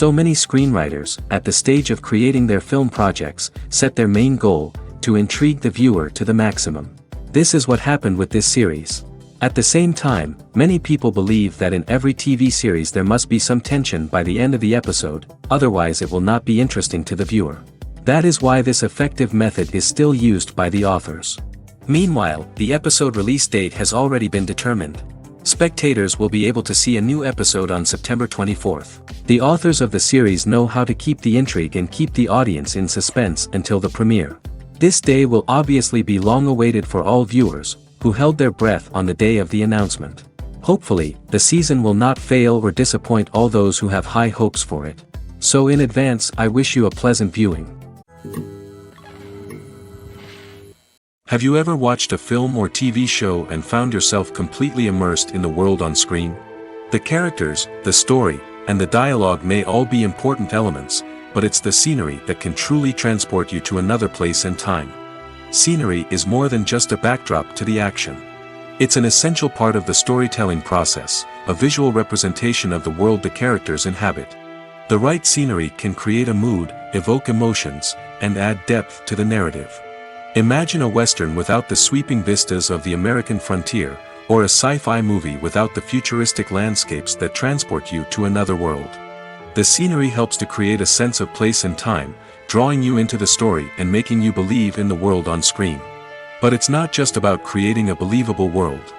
So many screenwriters, at the stage of creating their film projects, set their main goal, to intrigue the viewer to the maximum. This is what happened with this series. At the same time, many people believe that in every TV series there must be some tension by the end of the episode, otherwise it will not be interesting to the viewer. That is why this effective method is still used by the authors. Meanwhile, the episode release date has already been determined. Spectators will be able to see a new episode on September 24th. The authors of the series know how to keep the intrigue and keep the audience in suspense until the premiere. This day will obviously be long awaited for all viewers, who held their breath on the day of the announcement. Hopefully, the season will not fail or disappoint all those who have high hopes for it. So in advance, I wish you a pleasant viewing. Have you ever watched a film or TV show and found yourself completely immersed in the world on screen? The characters, the story, and the dialogue may all be important elements, but it's the scenery that can truly transport you to another place and time. Scenery is more than just a backdrop to the action. It's an essential part of the storytelling process, a visual representation of the world the characters inhabit. The right scenery can create a mood, evoke emotions, and add depth to the narrative. Imagine a Western without the sweeping vistas of the American frontier, or a sci-fi movie without the futuristic landscapes that transport you to another world. The scenery helps to create a sense of place and time, drawing you into the story and making you believe in the world on screen. But it's not just about creating a believable world.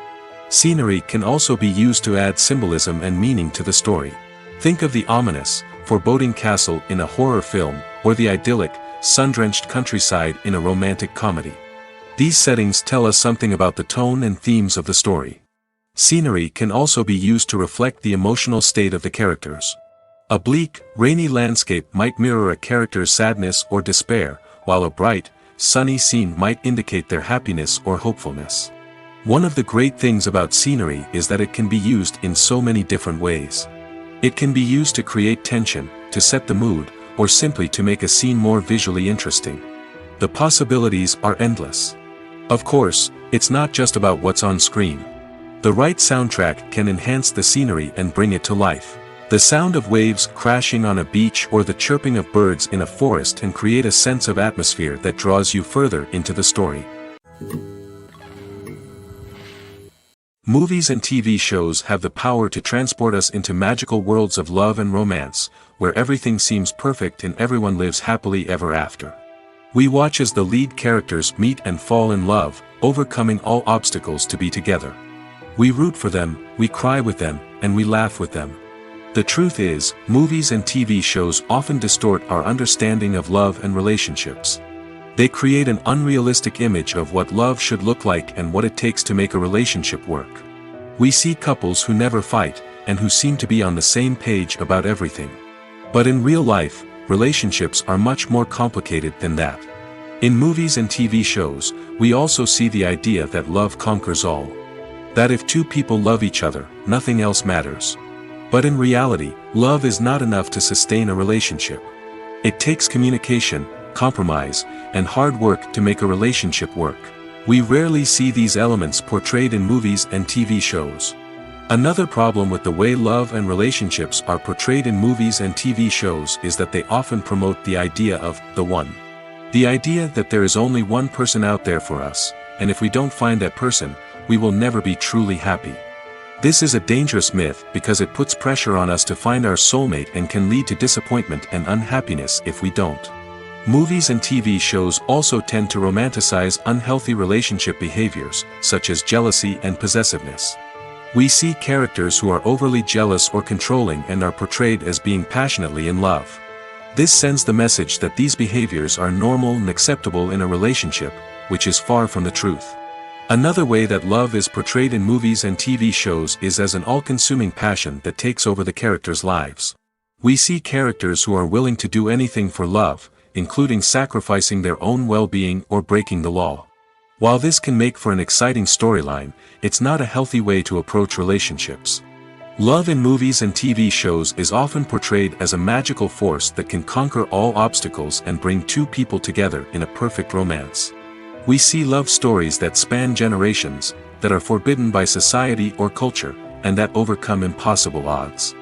Scenery can also be used to add symbolism and meaning to the story. Think of the ominous, foreboding castle in a horror film, or the idyllic, sun-drenched countryside in a romantic comedy. These settings tell us something about the tone and themes of the story. Scenery can also be used to reflect the emotional state of the characters. A bleak, rainy landscape might mirror a character's sadness or despair, while a bright, sunny scene might indicate their happiness or hopefulness. One of the great things about scenery is that it can be used in so many different ways. It can be used to create tension, to set the mood, or simply to make a scene more visually interesting. The possibilities are endless. Of course, it's not just about what's on screen. The right soundtrack can enhance the scenery and bring it to life. The sound of waves crashing on a beach or the chirping of birds in a forest can create a sense of atmosphere that draws you further into the story. Movies and TV shows have the power to transport us into magical worlds of love and romance, where everything seems perfect and everyone lives happily ever after. We watch as the lead characters meet and fall in love, overcoming all obstacles to be together. We root for them, we cry with them, and we laugh with them. The truth is, movies and TV shows often distort our understanding of love and relationships. They create an unrealistic image of what love should look like and what it takes to make a relationship work. We see couples who never fight, and who seem to be on the same page about everything. But in real life, relationships are much more complicated than that. In movies and TV shows, we also see the idea that love conquers all. That if two people love each other, nothing else matters. But in reality, love is not enough to sustain a relationship. It takes communication, compromise, and hard work to make a relationship work. We rarely see these elements portrayed in movies and TV shows. Another problem with the way love and relationships are portrayed in movies and TV shows is that they often promote the idea of the one. The idea that there is only one person out there for us, and if we don't find that person, we will never be truly happy. This is a dangerous myth because it puts pressure on us to find our soulmate and can lead to disappointment and unhappiness if we don't. Movies and TV shows also tend to romanticize unhealthy relationship behaviors, such as jealousy and possessiveness. We see characters who are overly jealous or controlling and are portrayed as being passionately in love. This sends the message that these behaviors are normal and acceptable in a relationship, which is far from the truth. Another way that love is portrayed in movies and TV shows is as an all-consuming passion that takes over the characters' lives. We see characters who are willing to do anything for love, including sacrificing their own well-being or breaking the law. While this can make for an exciting storyline, it's not a healthy way to approach relationships. Love in movies and TV shows is often portrayed as a magical force that can conquer all obstacles and bring two people together in a perfect romance. We see love stories that span generations, that are forbidden by society or culture, and that overcome impossible odds.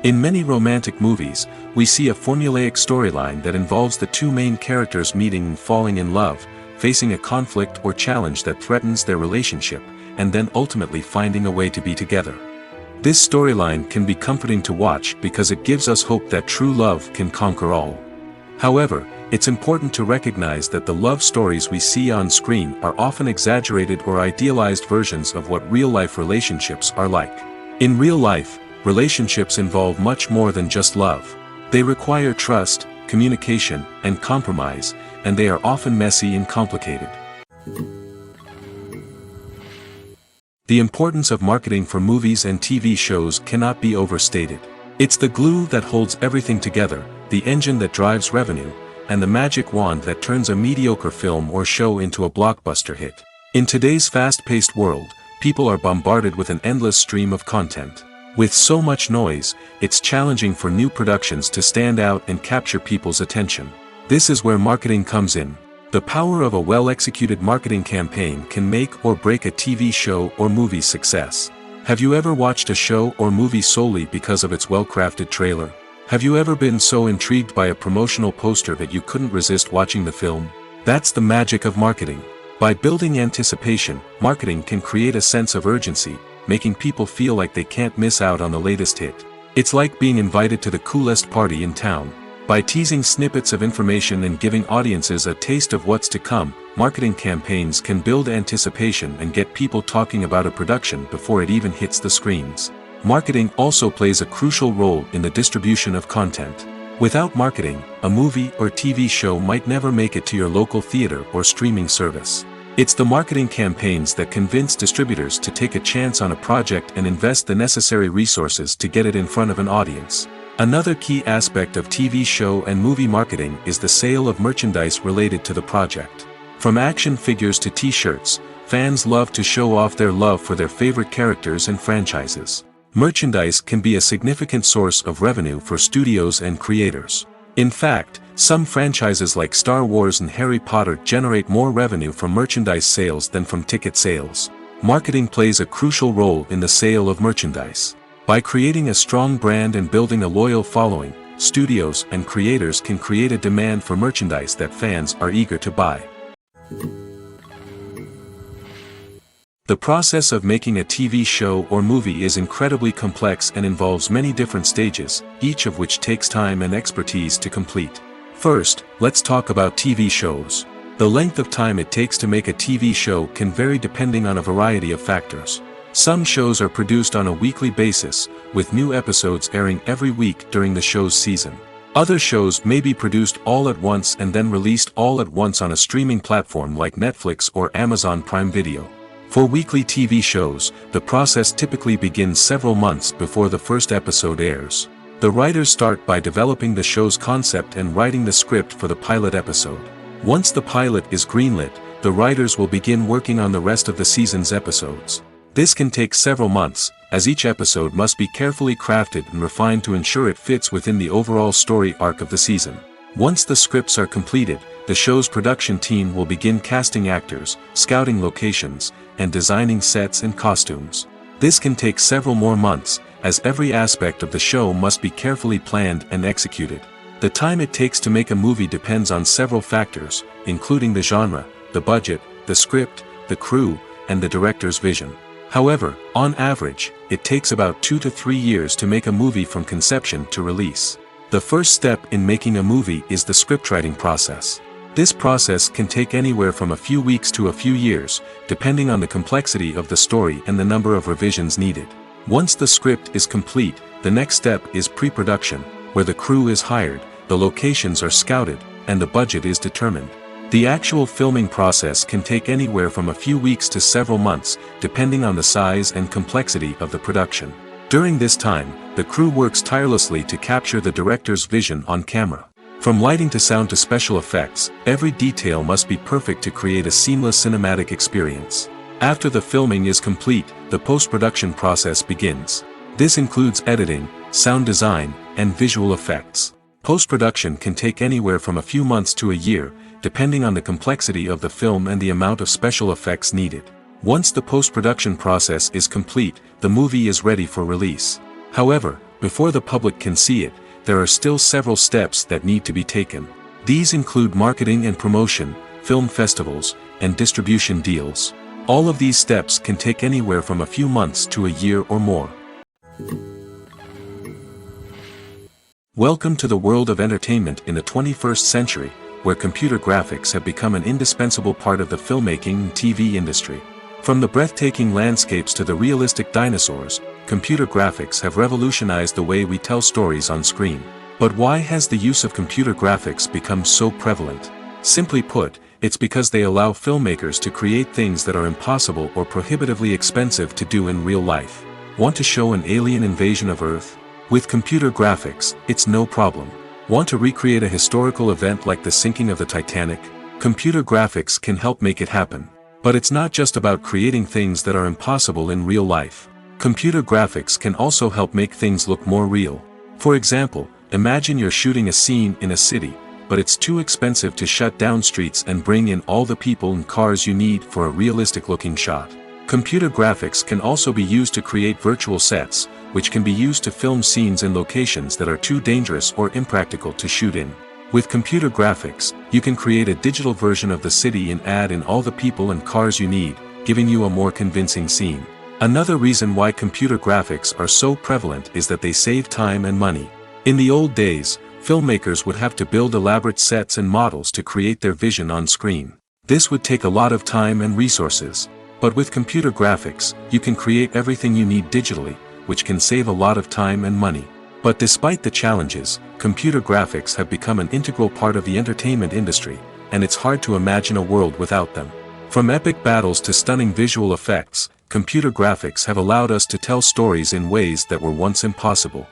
In many romantic movies, we see a formulaic storyline that involves the two main characters meeting and falling in love, facing a conflict or challenge that threatens their relationship, and then ultimately finding a way to be together. This storyline can be comforting to watch because it gives us hope that true love can conquer all. However, it's important to recognize that the love stories we see on screen are often exaggerated or idealized versions of what real-life relationships are like. In real life, relationships involve much more than just love. They require trust, communication, and compromise, and they are often messy and complicated. The importance of marketing for movies and TV shows cannot be overstated. It's the glue that holds everything together, the engine that drives revenue, and the magic wand that turns a mediocre film or show into a blockbuster hit. In today's fast-paced world, people are bombarded with an endless stream of content. With so much noise, it's challenging for new productions to stand out and capture people's attention. This is where marketing comes in. The power of a well-executed marketing campaign can make or break a TV show or movie's success. Have you ever watched a show or movie solely because of its well-crafted trailer? Have you ever been so intrigued by a promotional poster that you couldn't resist watching the film? That's the magic of marketing. By building anticipation, marketing can create a sense of urgency, making people feel like they can't miss out on the latest hit. It's like being invited to the coolest party in town. By teasing snippets of information and giving audiences a taste of what's to come, marketing campaigns can build anticipation and get people talking about a production before it even hits the screens. Marketing also plays a crucial role in the distribution of content. Without marketing, a movie or TV show might never make it to your local theater or streaming service. It's the marketing campaigns that convince distributors to take a chance on a project and invest the necessary resources to get it in front of an audience. Another key aspect of TV show and movie marketing is the sale of merchandise related to the project. From action figures to t-shirts, fans love to show off their love for their favorite characters and franchises. Merchandise can be a significant source of revenue for studios and creators. In fact, some franchises like Star Wars and Harry Potter generate more revenue from merchandise sales than from ticket sales. Marketing plays a crucial role in the sale of merchandise. By creating a strong brand and building a loyal following, studios and creators can create a demand for merchandise that fans are eager to buy. The process of making a TV show or movie is incredibly complex and involves many different stages, each of which takes time and expertise to complete. First, let's talk about TV shows. The length of time it takes to make a TV show can vary depending on a variety of factors. Some shows are produced on a weekly basis, with new episodes airing every week during the show's season. Other shows may be produced all at once and then released all at once on a streaming platform like Netflix or Amazon Prime Video. For weekly TV shows, the process typically begins several months before the first episode airs. The writers start by developing the show's concept and writing the script for the pilot episode. Once the pilot is greenlit, the writers will begin working on the rest of the season's episodes. This can take several months, as each episode must be carefully crafted and refined to ensure it fits within the overall story arc of the season. Once the scripts are completed, the show's production team will begin casting actors, scouting locations, and designing sets and costumes. This can take several more months, as every aspect of the show must be carefully planned and executed. The time it takes to make a movie depends on several factors, including the genre, the budget, the script, the crew, and the director's vision. However, on average, it takes about 2 to 3 years to make a movie from conception to release. The first step in making a movie is the scriptwriting process. This process can take anywhere from a few weeks to a few years, depending on the complexity of the story and the number of revisions needed. Once the script is complete, the next step is pre-production, where the crew is hired, the locations are scouted, and the budget is determined. The actual filming process can take anywhere from a few weeks to several months, depending on the size and complexity of the production. During this time, the crew works tirelessly to capture the director's vision on camera. From lighting to sound to special effects, every detail must be perfect to create a seamless cinematic experience. After the filming is complete, the post-production process begins. This includes editing, sound design, and visual effects. Post-production can take anywhere from a few months to a year, depending on the complexity of the film and the amount of special effects needed. Once the post-production process is complete, the movie is ready for release. However, before the public can see it, there are still several steps that need to be taken. These include marketing and promotion, film festivals, and distribution deals. All of these steps can take anywhere from a few months to a year or more. Welcome to the world of entertainment in the 21st century, where computer graphics have become an indispensable part of the filmmaking and TV industry. From the breathtaking landscapes to the realistic dinosaurs, computer graphics have revolutionized the way we tell stories on screen. But why has the use of computer graphics become so prevalent? Simply put, it's because they allow filmmakers to create things that are impossible or prohibitively expensive to do in real life. Want to show an alien invasion of Earth? With computer graphics, it's no problem. Want to recreate a historical event like the sinking of the Titanic? Computer graphics can help make it happen. But it's not just about creating things that are impossible in real life. Computer graphics can also help make things look more real. For example, imagine you're shooting a scene in a city, but it's too expensive to shut down streets and bring in all the people and cars you need for a realistic-looking shot. Computer graphics can also be used to create virtual sets, which can be used to film scenes in locations that are too dangerous or impractical to shoot in. With computer graphics, you can create a digital version of the city and add in all the people and cars you need, giving you a more convincing scene. Another reason why computer graphics are so prevalent is that they save time and money. In the old days, filmmakers would have to build elaborate sets and models to create their vision on screen. This would take a lot of time and resources. But with computer graphics, you can create everything you need digitally, which can save a lot of time and money. But despite the challenges, computer graphics have become an integral part of the entertainment industry, and it's hard to imagine a world without them. From epic battles to stunning visual effects, computer graphics have allowed us to tell stories in ways that were once impossible.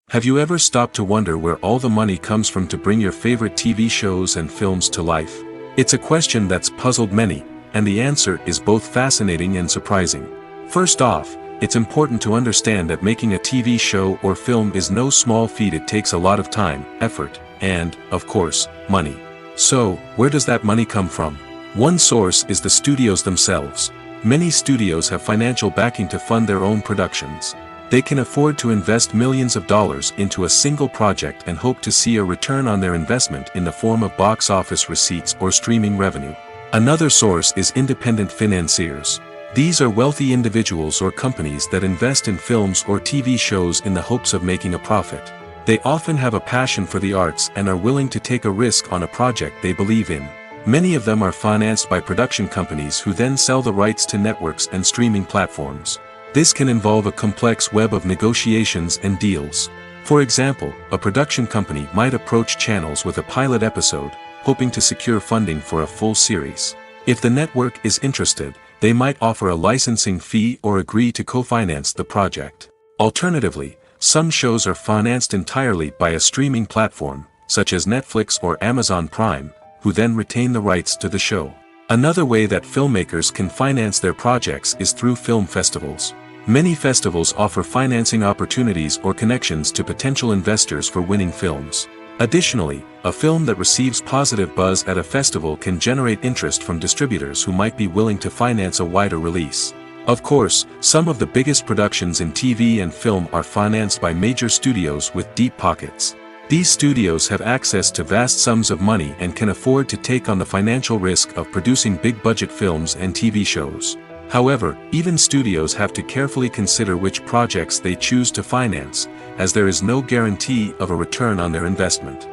Have you ever stopped to wonder where all the money comes from to bring your favorite TV shows and films to life? It's a question that's puzzled many, and the answer is both fascinating and surprising. First off, it's important to understand that making a TV show or film is no small feat. It takes a lot of time, effort, and, of course, money. So, where does that money come from? One source is the studios themselves. Many studios have financial backing to fund their own productions. They can afford to invest millions of dollars into a single project and hope to see a return on their investment in the form of box office receipts or streaming revenue. Another source is independent financiers. These are wealthy individuals or companies that invest in films or TV shows in the hopes of making a profit. They often have a passion for the arts and are willing to take a risk on a project they believe in. Many of them are financed by production companies who then sell the rights to networks and streaming platforms. This can involve a complex web of negotiations and deals. For example, a production company might approach channels with a pilot episode, hoping to secure funding for a full series. If the network is interested, they might offer a licensing fee or agree to co-finance the project. Alternatively, some shows are financed entirely by a streaming platform, such as Netflix or Amazon Prime, who then retain the rights to the show. Another way that filmmakers can finance their projects is through film festivals. Many festivals offer financing opportunities or connections to potential investors for winning films. Additionally, a film that receives positive buzz at a festival can generate interest from distributors who might be willing to finance a wider release. Of course, some of the biggest productions in TV and film are financed by major studios with deep pockets. These studios have access to vast sums of money and can afford to take on the financial risk of producing big-budget films and TV shows. However, even studios have to carefully consider which projects they choose to finance, as there is no guarantee of a return on their investment.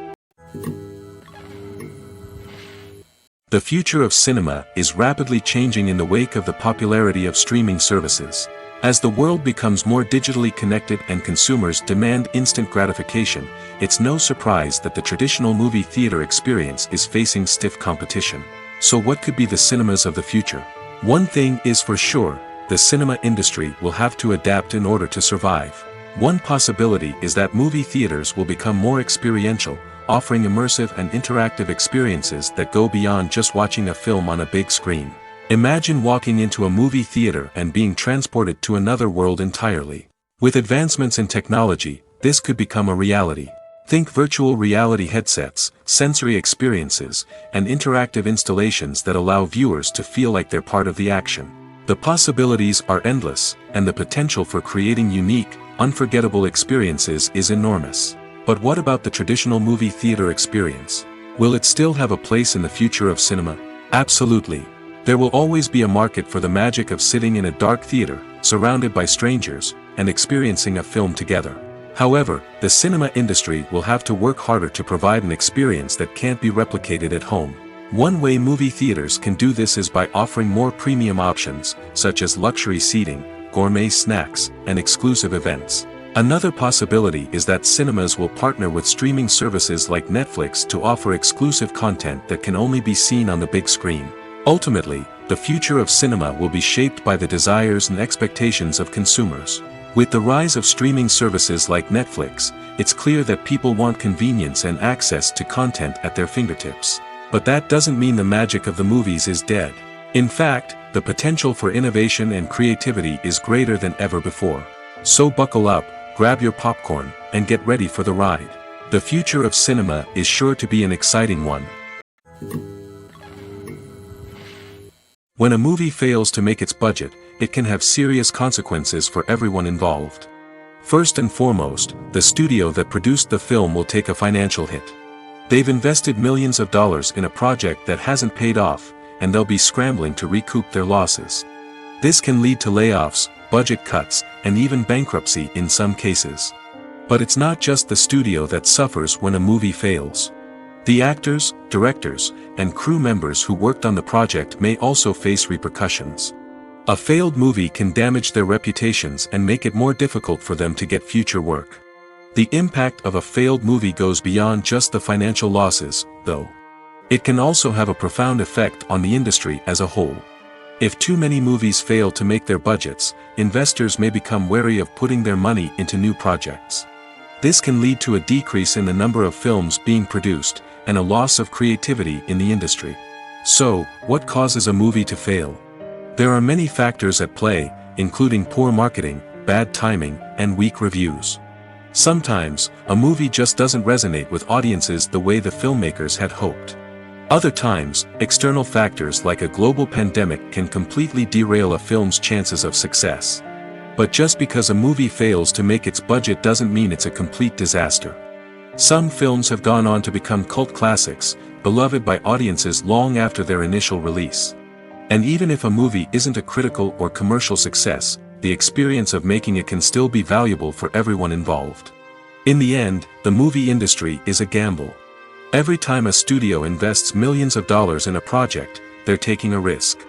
The future of cinema is rapidly changing in the wake of the popularity of streaming services. As the world becomes more digitally connected and consumers demand instant gratification, it's no surprise that the traditional movie theater experience is facing stiff competition. So what could be the cinemas of the future? One thing is for sure, the cinema industry will have to adapt in order to survive. One possibility is that movie theaters will become more experiential, offering immersive and interactive experiences that go beyond just watching a film on a big screen. Imagine walking into a movie theater and being transported to another world entirely. With advancements in technology, this could become a reality. Think virtual reality headsets, sensory experiences, and interactive installations that allow viewers to feel like they're part of the action. The possibilities are endless, and the potential for creating unique, unforgettable experiences is enormous. But what about the traditional movie theater experience? Will it still have a place in the future of cinema? Absolutely. There will always be a market for the magic of sitting in a dark theater, surrounded by strangers, and experiencing a film together. However, the cinema industry will have to work harder to provide an experience that can't be replicated at home. One way movie theaters can do this is by offering more premium options, such as luxury seating, gourmet snacks, and exclusive events. Another possibility is that cinemas will partner with streaming services like Netflix to offer exclusive content that can only be seen on the big screen. Ultimately, the future of cinema will be shaped by the desires and expectations of consumers. With the rise of streaming services like Netflix, it's clear that people want convenience and access to content at their fingertips. But that doesn't mean the magic of the movies is dead. In fact, the potential for innovation and creativity is greater than ever before. So buckle up, grab your popcorn, and get ready for the ride. The future of cinema is sure to be an exciting one. When a movie fails to make its budget, it can have serious consequences for everyone involved. First and foremost, the studio that produced the film will take a financial hit. They've invested millions of dollars in a project that hasn't paid off, and they'll be scrambling to recoup their losses. This can lead to layoffs, budget cuts, and even bankruptcy in some cases. But it's not just the studio that suffers when a movie fails. The actors, directors, and crew members who worked on the project may also face repercussions. A failed movie can damage their reputations and make it more difficult for them to get future work. The impact of a failed movie goes beyond just the financial losses, though. It can also have a profound effect on the industry as a whole. If too many movies fail to make their budgets, investors may become wary of putting their money into new projects. This can lead to a decrease in the number of films being produced, and a loss of creativity in the industry. So, what causes a movie to fail? There are many factors at play, including poor marketing, bad timing, and weak reviews. Sometimes, a movie just doesn't resonate with audiences the way the filmmakers had hoped. Other times, external factors like a global pandemic can completely derail a film's chances of success. But just because a movie fails to make its budget doesn't mean it's a complete disaster. Some films have gone on to become cult classics, beloved by audiences long after their initial release. And even if a movie isn't a critical or commercial success, the experience of making it can still be valuable for everyone involved. In the end, the movie industry is a gamble. Every time a studio invests millions of dollars in a project, they're taking a risk.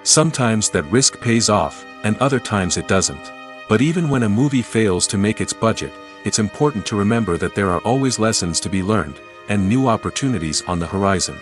Sometimes that risk pays off, and other times it doesn't. But even when a movie fails to make its budget, it's important to remember that there are always lessons to be learned, and new opportunities on the horizon.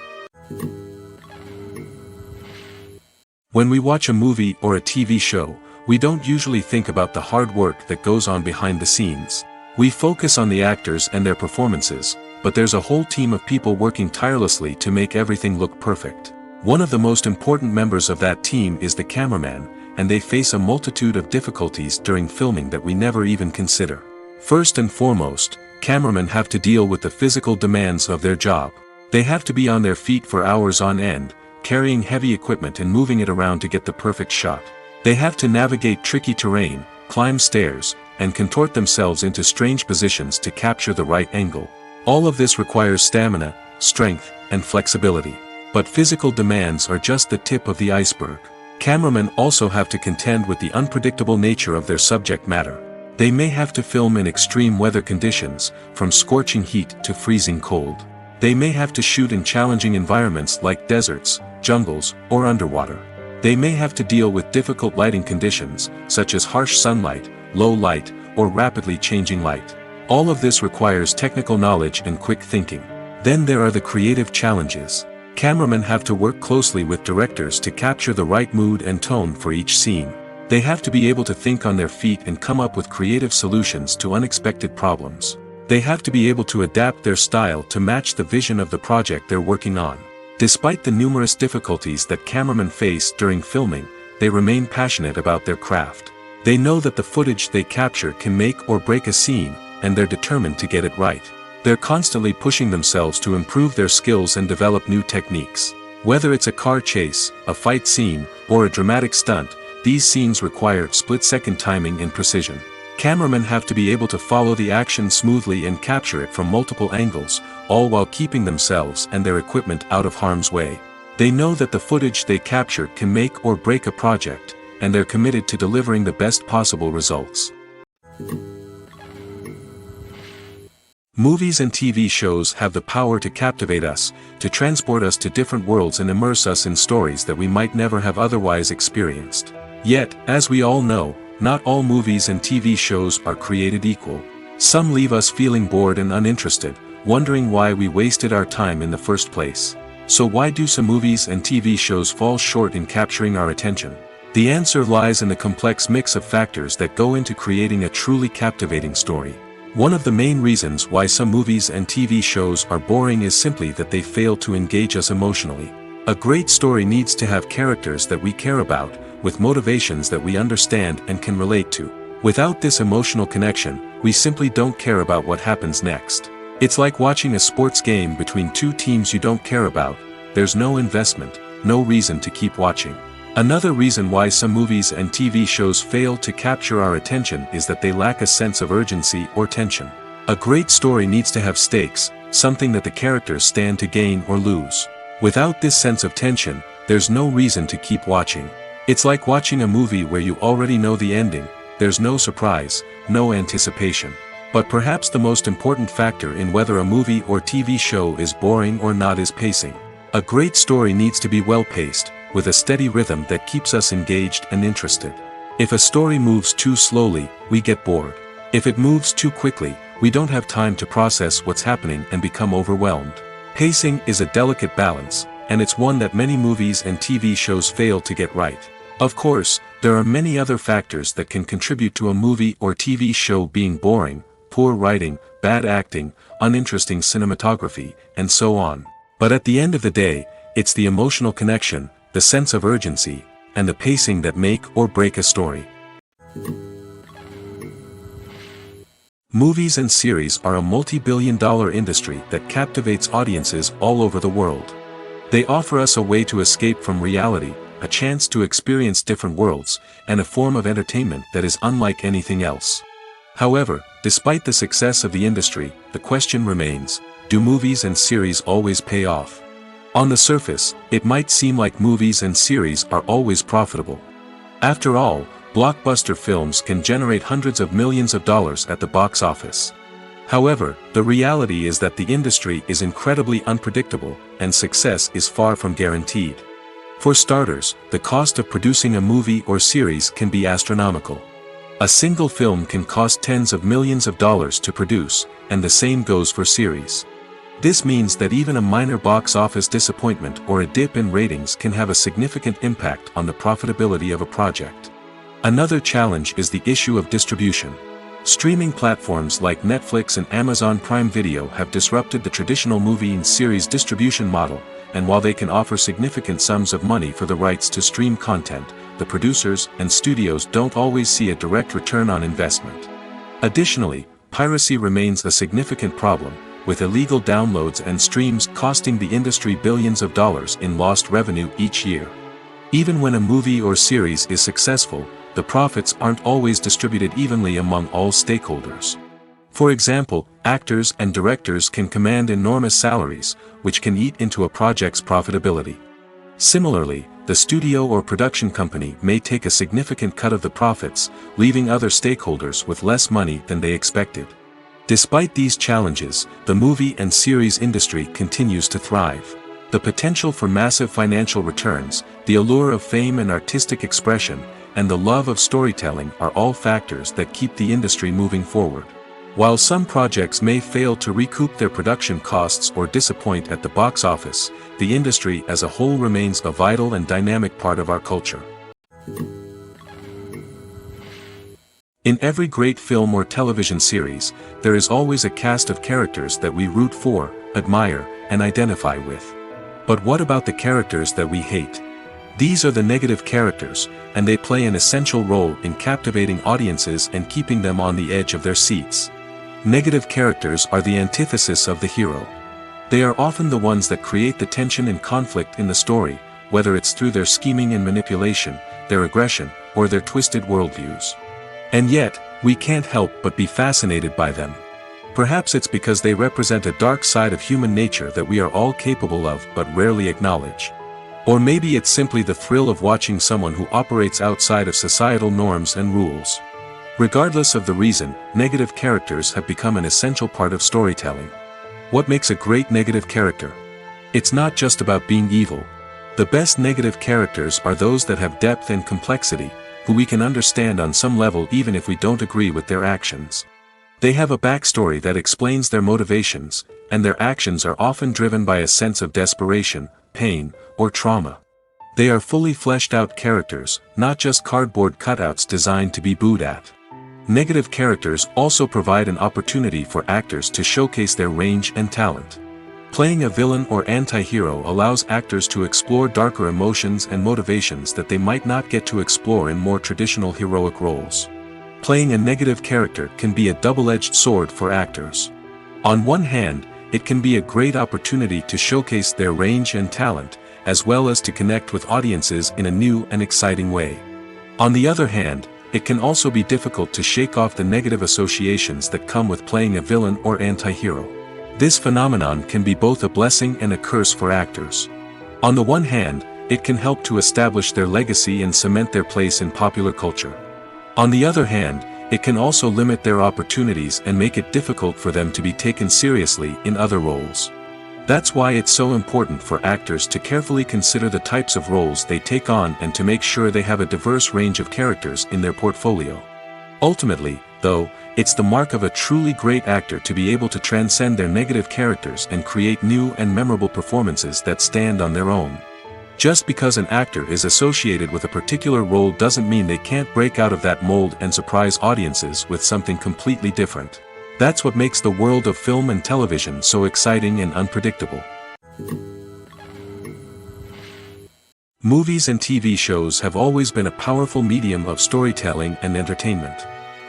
When we watch a movie or a TV show, we don't usually think about the hard work that goes on behind the scenes. We focus on the actors and their performances, but there's a whole team of people working tirelessly to make everything look perfect. One of the most important members of that team is the cameraman, and they face a multitude of difficulties during filming that we never even consider. First and foremost, cameramen have to deal with the physical demands of their job. They have to be on their feet for hours on end, carrying heavy equipment and moving it around to get the perfect shot. They have to navigate tricky terrain, climb stairs, and contort themselves into strange positions to capture the right angle. All of this requires stamina, strength, and flexibility. But physical demands are just the tip of the iceberg. Cameramen also have to contend with the unpredictable nature of their subject matter. They may have to film in extreme weather conditions, from scorching heat to freezing cold. They may have to shoot in challenging environments like deserts, jungles, or underwater. They may have to deal with difficult lighting conditions, such as harsh sunlight, low light, or rapidly changing light. All of this requires technical knowledge and quick thinking. Then there are the creative challenges. Cameramen have to work closely with directors to capture the right mood and tone for each scene. They have to be able to think on their feet and come up with creative solutions to unexpected problems. They have to be able to adapt their style to match the vision of the project they're working on. Despite the numerous difficulties that cameramen face during filming, they remain passionate about their craft. They know that the footage they capture can make or break a scene, and they're determined to get it right. They're constantly pushing themselves to improve their skills and develop new techniques. Whether it's a car chase, a fight scene, or a dramatic stunt, these scenes require split-second timing and precision. Cameramen have to be able to follow the action smoothly and capture it from multiple angles, all while keeping themselves and their equipment out of harm's way. They know that the footage they capture can make or break a project, and they're committed to delivering the best possible results. Movies and TV shows have the power to captivate us, to transport us to different worlds and immerse us in stories that we might never have otherwise experienced. Yet, as we all know, not all movies and TV shows are created equal. Some leave us feeling bored and uninterested, wondering why we wasted our time in the first place. So why do some movies and TV shows fall short in capturing our attention? The answer lies in the complex mix of factors that go into creating a truly captivating story. One of the main reasons why some movies and TV shows are boring is simply that they fail to engage us emotionally. A great story needs to have characters that we care about, with motivations that we understand and can relate to. Without this emotional connection, we simply don't care about what happens next. It's like watching a sports game between two teams you don't care about. There's no investment, no reason to keep watching. Another reason why some movies and TV shows fail to capture our attention is that they lack a sense of urgency or tension. A great story needs to have stakes, something that the characters stand to gain or lose. Without this sense of tension, there's no reason to keep watching. It's like watching a movie where you already know the ending. There's no surprise, no anticipation. But perhaps the most important factor in whether a movie or TV show is boring or not is pacing. A great story needs to be well-paced, with a steady rhythm that keeps us engaged and interested. If a story moves too slowly, we get bored. If it moves too quickly, we don't have time to process what's happening and become overwhelmed. Pacing is a delicate balance, and it's one that many movies and TV shows fail to get right. Of course, there are many other factors that can contribute to a movie or TV show being boring: poor writing, bad acting, uninteresting cinematography, and so on. But at the end of the day, it's the emotional connection, the sense of urgency, and the pacing that make or break a story. Movies and series are a multi-billion-dollar industry that captivates audiences all over the world. They offer us a way to escape from reality, a chance to experience different worlds, and a form of entertainment that is unlike anything else. However, despite the success of the industry, the question remains: do movies and series always pay off? On the surface, it might seem like movies and series are always profitable. After all, blockbuster films can generate hundreds of millions of dollars at the box office. However, the reality is that the industry is incredibly unpredictable, and success is far from guaranteed. For starters, the cost of producing a movie or series can be astronomical. A single film can cost tens of millions of dollars to produce, and the same goes for series. This means that even a minor box office disappointment or a dip in ratings can have a significant impact on the profitability of a project. Another challenge is the issue of distribution. Streaming platforms like Netflix and Amazon Prime Video have disrupted the traditional movie and series distribution model, and while they can offer significant sums of money for the rights to stream content, the producers and studios don't always see a direct return on investment. Additionally, piracy remains a significant problem, with illegal downloads and streams costing the industry billions of dollars in lost revenue each year. Even when a movie or series is successful, the profits aren't always distributed evenly among all stakeholders. For example, actors and directors can command enormous salaries, which can eat into a project's profitability. Similarly, the studio or production company may take a significant cut of the profits, leaving other stakeholders with less money than they expected. Despite these challenges, the movie and series industry continues to thrive. The potential for massive financial returns, the allure of fame and artistic expression, and the love of storytelling are all factors that keep the industry moving forward. While some projects may fail to recoup their production costs or disappoint at the box office, the industry as a whole remains a vital and dynamic part of our culture. In every great film or television series, there is always a cast of characters that we root for, admire, and identify with. But what about the characters that we hate? These are the negative characters, and they play an essential role in captivating audiences and keeping them on the edge of their seats. Negative characters are the antithesis of the hero. They are often the ones that create the tension and conflict in the story, whether it's through their scheming and manipulation, their aggression, or their twisted worldviews. And yet, we can't help but be fascinated by them. Perhaps it's because they represent a dark side of human nature that we are all capable of but rarely acknowledge. Or maybe it's simply the thrill of watching someone who operates outside of societal norms and rules. Regardless of the reason, negative characters have become an essential part of storytelling. What makes a great negative character? It's not just about being evil. The best negative characters are those that have depth and complexity, who we can understand on some level even if we don't agree with their actions. They have a backstory that explains their motivations, and their actions are often driven by a sense of desperation, pain, or trauma. They are fully fleshed out characters, not just cardboard cutouts designed to be booed at. Negative characters also provide an opportunity for actors to showcase their range and talent. Playing a villain or anti-hero allows actors to explore darker emotions and motivations that they might not get to explore in more traditional heroic roles. Playing a negative character can be a double-edged sword for actors. On one hand, it can be a great opportunity to showcase their range and talent, as well as to connect with audiences in a new and exciting way. On the other hand, it can also be difficult to shake off the negative associations that come with playing a villain or anti-hero. This phenomenon can be both a blessing and a curse for actors. On the one hand, it can help to establish their legacy and cement their place in popular culture. On the other hand, it can also limit their opportunities and make it difficult for them to be taken seriously in other roles. That's why it's so important for actors to carefully consider the types of roles they take on and to make sure they have a diverse range of characters in their portfolio. Ultimately, though, it's the mark of a truly great actor to be able to transcend their negative characters and create new and memorable performances that stand on their own. Just because an actor is associated with a particular role doesn't mean they can't break out of that mold and surprise audiences with something completely different. That's what makes the world of film and television so exciting and unpredictable. Movies and TV shows have always been a powerful medium of storytelling and entertainment.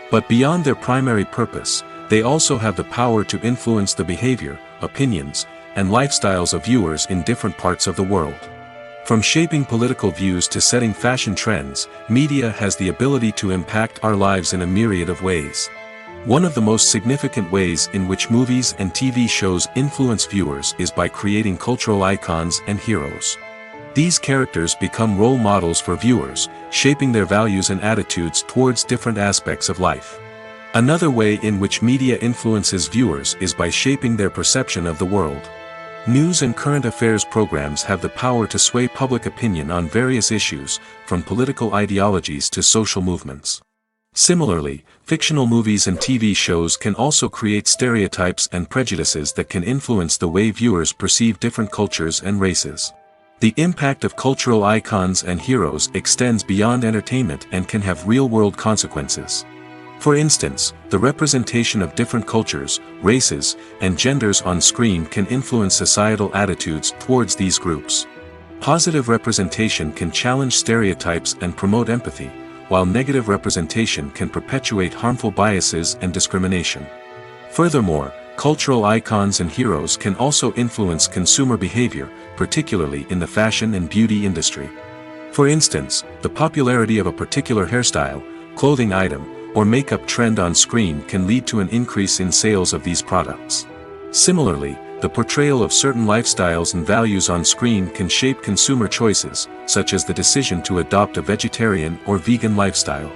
But beyond their primary purpose, they also have the power to influence the behavior, opinions, and lifestyles of viewers in different parts of the world. From shaping political views to setting fashion trends, media has the ability to impact our lives in a myriad of ways. One of the most significant ways in which movies and TV shows influence viewers is by creating cultural icons and heroes. These characters become role models for viewers, shaping their values and attitudes towards different aspects of life. Another way in which media influences viewers is by shaping their perception of the world. News and current affairs programs have the power to sway public opinion on various issues, from political ideologies to social movements. Similarly, fictional movies and TV shows can also create stereotypes and prejudices that can influence the way viewers perceive different cultures and races. The impact of cultural icons and heroes extends beyond entertainment and can have real-world consequences. For instance, the representation of different cultures, races, and genders on screen can influence societal attitudes towards these groups. Positive representation can challenge stereotypes and promote empathy, while negative representation can perpetuate harmful biases and discrimination. Furthermore, cultural icons and heroes can also influence consumer behavior, particularly in the fashion and beauty industry. For instance, the popularity of a particular hairstyle, clothing item, or makeup trend on screen can lead to an increase in sales of these products. Similarly, the portrayal of certain lifestyles and values on screen can shape consumer choices, such as the decision to adopt a vegetarian or vegan lifestyle.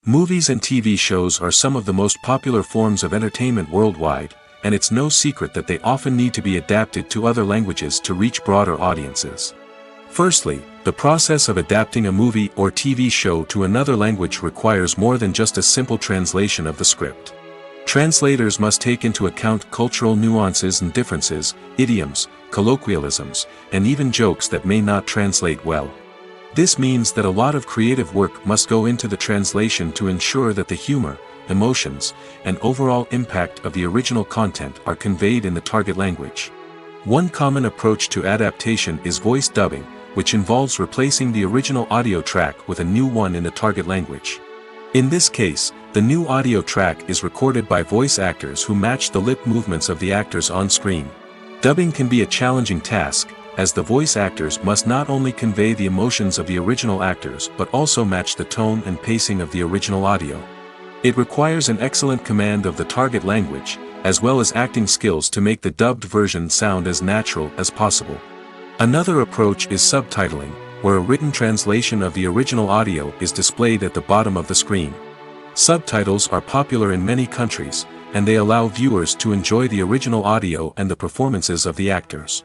Movies and TV shows are some of the most popular forms of entertainment worldwide, and it's no secret that they often need to be adapted to other languages to reach broader audiences. Firstly, the process of adapting a movie or TV show to another language requires more than just a simple translation of the script. Translators must take into account cultural nuances and differences, idioms, colloquialisms, and even jokes that may not translate well. This means that a lot of creative work must go into the translation to ensure that the humor, emotions, and overall impact of the original content are conveyed in the target language. One common approach to adaptation is voice dubbing, which involves replacing the original audio track with a new one in the target language. In this case, the new audio track is recorded by voice actors who match the lip movements of the actors on screen. Dubbing can be a challenging task, as the voice actors must not only convey the emotions of the original actors but also match the tone and pacing of the original audio. It requires an excellent command of the target language, as well as acting skills to make the dubbed version sound as natural as possible. Another approach is subtitling, where a written translation of the original audio is displayed at the bottom of the screen. Subtitles are popular in many countries, and they allow viewers to enjoy the original audio and the performances of the actors.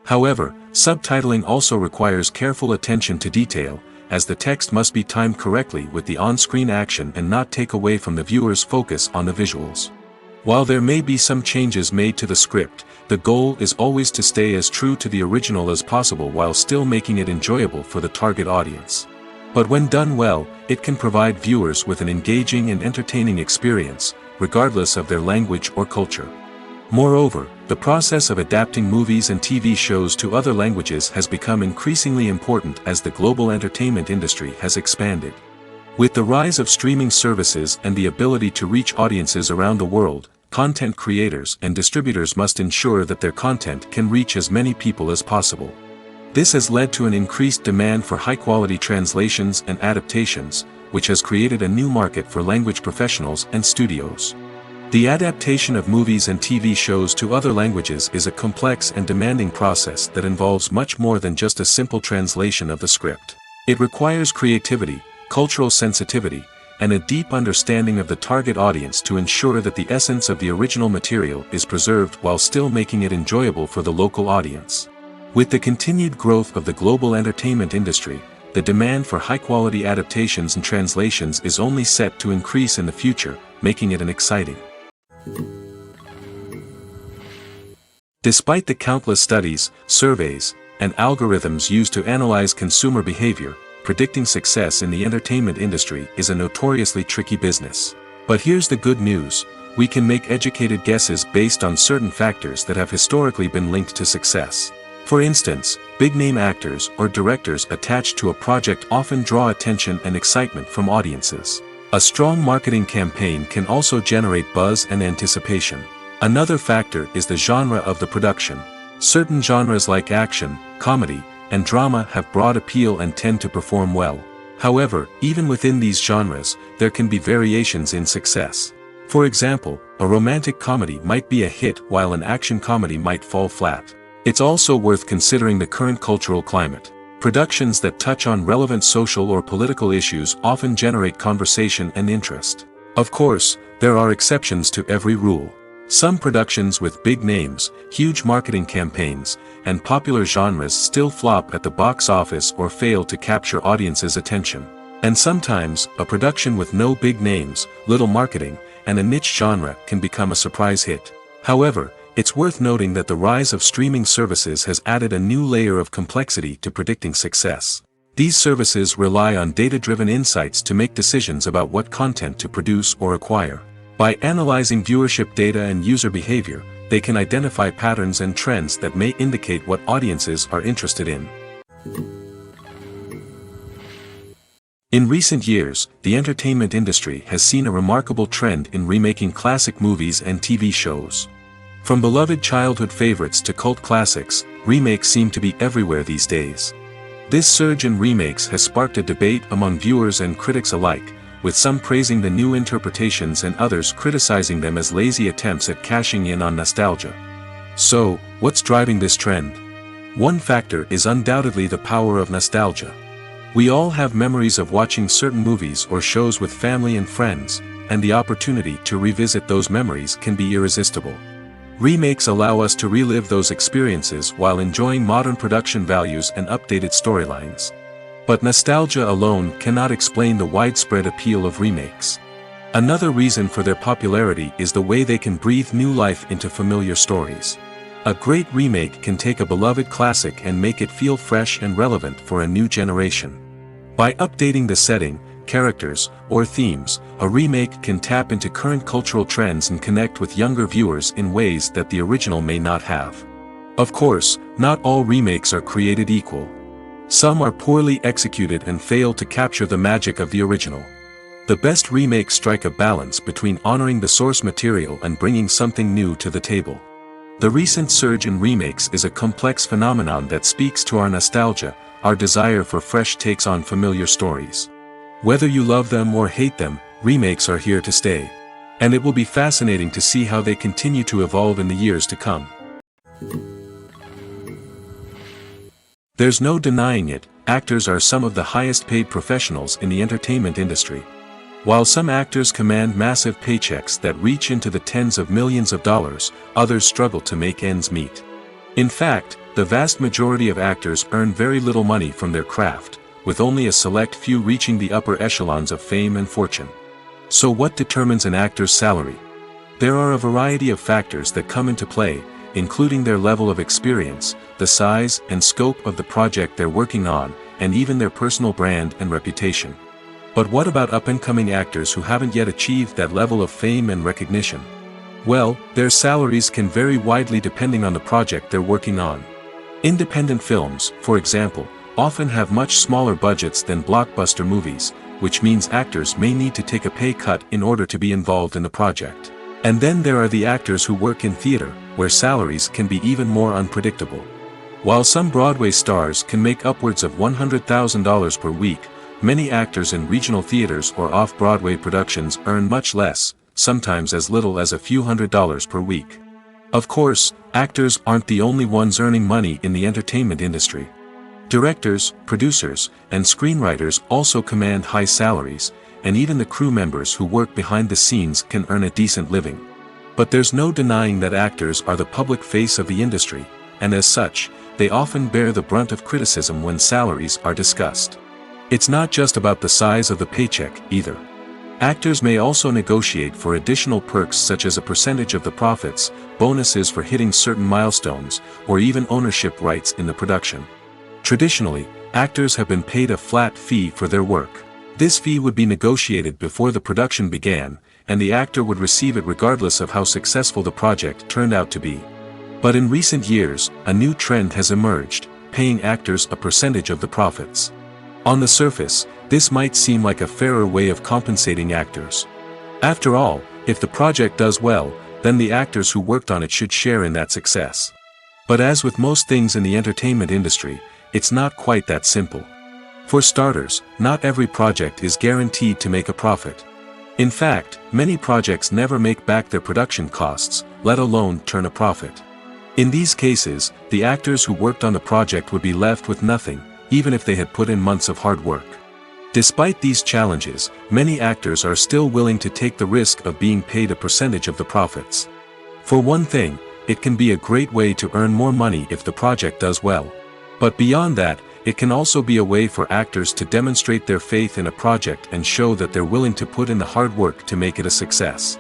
However, subtitling also requires careful attention to detail, as the text must be timed correctly with the on-screen action and not take away from the viewer's focus on the visuals. While there may be some changes made to the script, the goal is always to stay as true to the original as possible while still making it enjoyable for the target audience. But when done well, it can provide viewers with an engaging and entertaining experience, regardless of their language or culture. Moreover, the process of adapting movies and TV shows to other languages has become increasingly important as the global entertainment industry has expanded. With the rise of streaming services and the ability to reach audiences around the world, content creators and distributors must ensure that their content can reach as many people as possible. This has led to an increased demand for high-quality translations and adaptations, which has created a new market for language professionals and studios. The adaptation of movies and TV shows to other languages is a complex and demanding process that involves much more than just a simple translation of the script. It requires creativity, cultural sensitivity, and a deep understanding of the target audience to ensure that the essence of the original material is preserved while still making it enjoyable for the local audience. With the continued growth of the global entertainment industry, the demand for high-quality adaptations and translations is only set to increase in the future, making it exciting. Despite the countless studies, surveys, and algorithms used to analyze consumer behavior, predicting success in the entertainment industry is a notoriously tricky business. But here's the good news: we can make educated guesses based on certain factors that have historically been linked to success. For instance, big-name actors or directors attached to a project often draw attention and excitement from audiences. A strong marketing campaign can also generate buzz and anticipation. Another factor is the genre of the production. Certain genres like action, comedy, and drama have broad appeal and tend to perform well. However, even within these genres, there can be variations in success. For example, a romantic comedy might be a hit while an action comedy might fall flat. It's also worth considering the current cultural climate. Productions that touch on relevant social or political issues often generate conversation and interest. Of course, there are exceptions to every rule. Some productions with big names, huge marketing campaigns, and popular genres still flop at the box office or fail to capture audiences' attention. And sometimes, a production with no big names, little marketing, and a niche genre can become a surprise hit. However, it's worth noting that the rise of streaming services has added a new layer of complexity to predicting success. These services rely on data-driven insights to make decisions about what content to produce or acquire. By analyzing viewership data and user behavior, they can identify patterns and trends that may indicate what audiences are interested in. In recent years, the entertainment industry has seen a remarkable trend in remaking classic movies and TV shows. From beloved childhood favorites to cult classics, remakes seem to be everywhere these days. This surge in remakes has sparked a debate among viewers and critics alike, with some praising the new interpretations and others criticizing them as lazy attempts at cashing in on nostalgia. So, what's driving this trend? One factor is undoubtedly the power of nostalgia. We all have memories of watching certain movies or shows with family and friends, and the opportunity to revisit those memories can be irresistible. Remakes allow us to relive those experiences while enjoying modern production values and updated storylines. But nostalgia alone cannot explain the widespread appeal of remakes. Another reason for their popularity is the way they can breathe new life into familiar stories. A great remake can take a beloved classic and make it feel fresh and relevant for a new generation. By updating the setting, characters, or themes, a remake can tap into current cultural trends and connect with younger viewers in ways that the original may not have. Of course, not all remakes are created equal. Some are poorly executed and fail to capture the magic of the original. The best remakes strike a balance between honoring the source material and bringing something new to the table. The recent surge in remakes is a complex phenomenon that speaks to our nostalgia, our desire for fresh takes on familiar stories. Whether you love them or hate them, remakes are here to stay. And it will be fascinating to see how they continue to evolve in the years to come. There's no denying it, actors are some of the highest paid professionals in the entertainment industry. While some actors command massive paychecks that reach into the tens of millions of dollars, others struggle to make ends meet. In fact, the vast majority of actors earn very little money from their craft, with only a select few reaching the upper echelons of fame and fortune. So what determines an actor's salary? There are a variety of factors that come into play, including their level of experience, the size and scope of the project they're working on, and even their personal brand and reputation. But what about up-and-coming actors who haven't yet achieved that level of fame and recognition? Well, their salaries can vary widely depending on the project they're working on. Independent films, for example, often have much smaller budgets than blockbuster movies, which means actors may need to take a pay cut in order to be involved in the project. And then there are the actors who work in theater, where salaries can be even more unpredictable. While some Broadway stars can make upwards of $100,000 per week, many actors in regional theaters or off-Broadway productions earn much less, sometimes as little as a few $100s per week. Of course, actors aren't the only ones earning money in the entertainment industry. Directors, producers, and screenwriters also command high salaries, and even the crew members who work behind the scenes can earn a decent living. But there's no denying that actors are the public face of the industry, and as such, they often bear the brunt of criticism when salaries are discussed. It's not just about the size of the paycheck, either. Actors may also negotiate for additional perks such as a percentage of the profits, bonuses for hitting certain milestones, or even ownership rights in the production. Traditionally, actors have been paid a flat fee for their work. This fee would be negotiated before the production began, and the actor would receive it regardless of how successful the project turned out to be. But in recent years, a new trend has emerged, paying actors a percentage of the profits. On the surface, this might seem like a fairer way of compensating actors. After all, if the project does well, then the actors who worked on it should share in that success. But as with most things in the entertainment industry, it's not quite that simple. For starters, not every project is guaranteed to make a profit. In fact, many projects never make back their production costs, let alone turn a profit. In these cases, the actors who worked on the project would be left with nothing, even if they had put in months of hard work. Despite these challenges, many actors are still willing to take the risk of being paid a percentage of the profits. For one thing, it can be a great way to earn more money if the project does well. But beyond that, it can also be a way for actors to demonstrate their faith in a project and show that they're willing to put in the hard work to make it a success.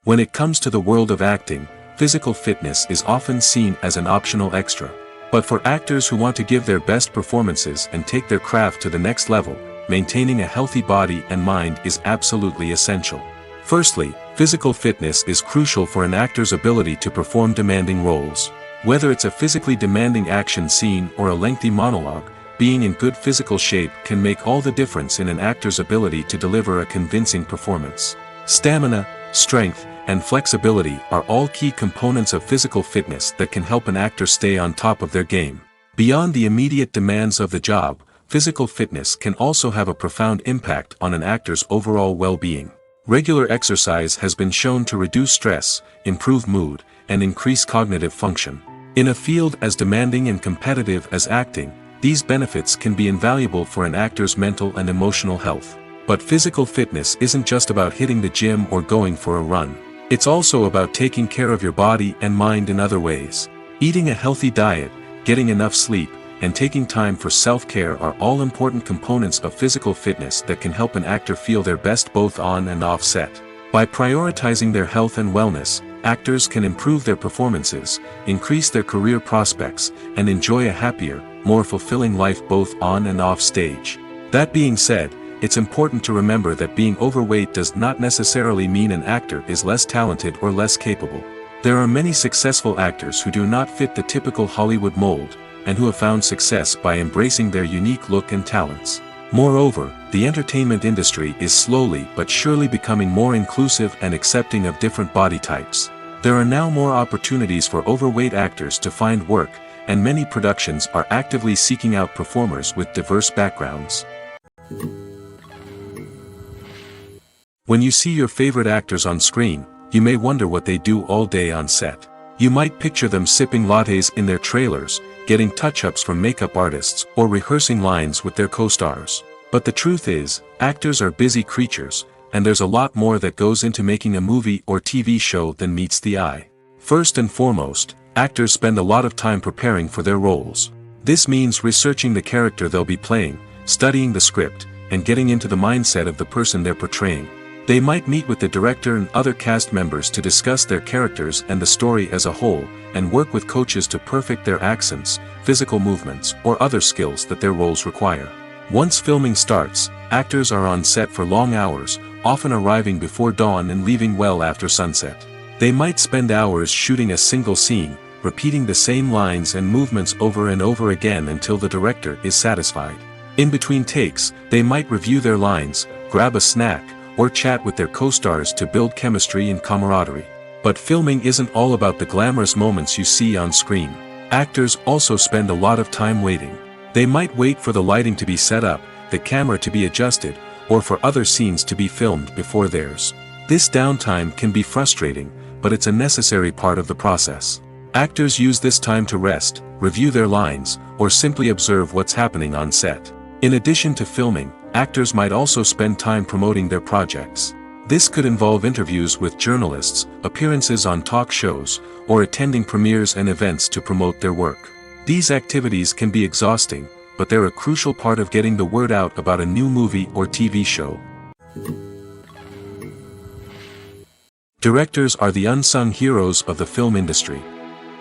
When it comes to the world of acting, physical fitness is often seen as an optional extra. But for actors who want to give their best performances and take their craft to the next level, maintaining a healthy body and mind is absolutely essential. Firstly, physical fitness is crucial for an actor's ability to perform demanding roles. Whether it's a physically demanding action scene or a lengthy monologue, being in good physical shape can make all the difference in an actor's ability to deliver a convincing performance. Stamina, strength, and flexibility are all key components of physical fitness that can help an actor stay on top of their game. Beyond the immediate demands of the job, physical fitness can also have a profound impact on an actor's overall well-being. Regular exercise has been shown to reduce stress, improve mood, and increase cognitive function. In a field as demanding and competitive as acting, these benefits can be invaluable for an actor's mental and emotional health. But physical fitness isn't just about hitting the gym or going for a run. It's also about taking care of your body and mind in other ways. Eating a healthy diet, getting enough sleep, and taking time for self-care are all important components of physical fitness that can help an actor feel their best both on and off set. By prioritizing their health and wellness, actors can improve their performances, increase their career prospects, and enjoy a happier, more fulfilling life both on and off stage. That being said, it's important to remember that being overweight does not necessarily mean an actor is less talented or less capable. There are many successful actors who do not fit the typical Hollywood mold, and who have found success by embracing their unique look and talents. Moreover, the entertainment industry is slowly but surely becoming more inclusive and accepting of different body types. There are now more opportunities for overweight actors to find work, and many productions are actively seeking out performers with diverse backgrounds. When you see your favorite actors on screen, you may wonder what they do all day on set. You might picture them sipping lattes in their trailers, getting touch-ups from makeup artists, or rehearsing lines with their co-stars. But the truth is, actors are busy creatures, and there's a lot more that goes into making a movie or TV show than meets the eye. First and foremost, actors spend a lot of time preparing for their roles. This means researching the character they'll be playing, studying the script, and getting into the mindset of the person they're portraying. They might meet with the director and other cast members to discuss their characters and the story as a whole, and work with coaches to perfect their accents, physical movements, or other skills that their roles require. Once filming starts, actors are on set for long hours, often arriving before dawn and leaving well after sunset. They might spend hours shooting a single scene, repeating the same lines and movements over and over again until the director is satisfied. In between takes, they might review their lines, grab a snack, or chat with their co-stars to build chemistry and camaraderie. But filming isn't all about the glamorous moments you see on screen. Actors also spend a lot of time waiting. They might wait for the lighting to be set up, the camera to be adjusted, or for other scenes to be filmed before theirs. This downtime can be frustrating, but it's a necessary part of the process. Actors use this time to rest, review their lines, or simply observe what's happening on set. In addition to filming, actors might also spend time promoting their projects. This could involve interviews with journalists, appearances on talk shows, or attending premieres and events to promote their work. These activities can be exhausting, but they're a crucial part of getting the word out about a new movie or TV show. Directors are the unsung heroes of the film industry.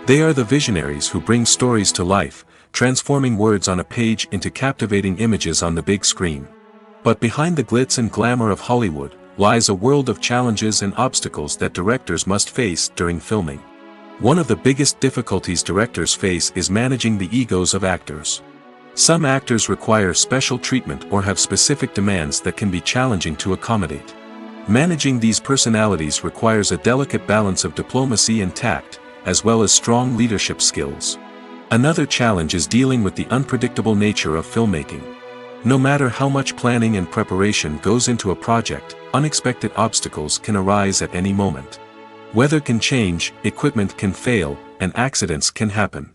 They are the visionaries who bring stories to life, transforming words on a page into captivating images on the big screen. But behind the glitz and glamour of Hollywood, lies a world of challenges and obstacles that directors must face during filming. One of the biggest difficulties directors face is managing the egos of actors. Some actors require special treatment or have specific demands that can be challenging to accommodate. Managing these personalities requires a delicate balance of diplomacy and tact, as well as strong leadership skills. Another challenge is dealing with the unpredictable nature of filmmaking. No matter how much planning and preparation goes into a project, unexpected obstacles can arise at any moment. Weather can change, equipment can fail, and accidents can happen.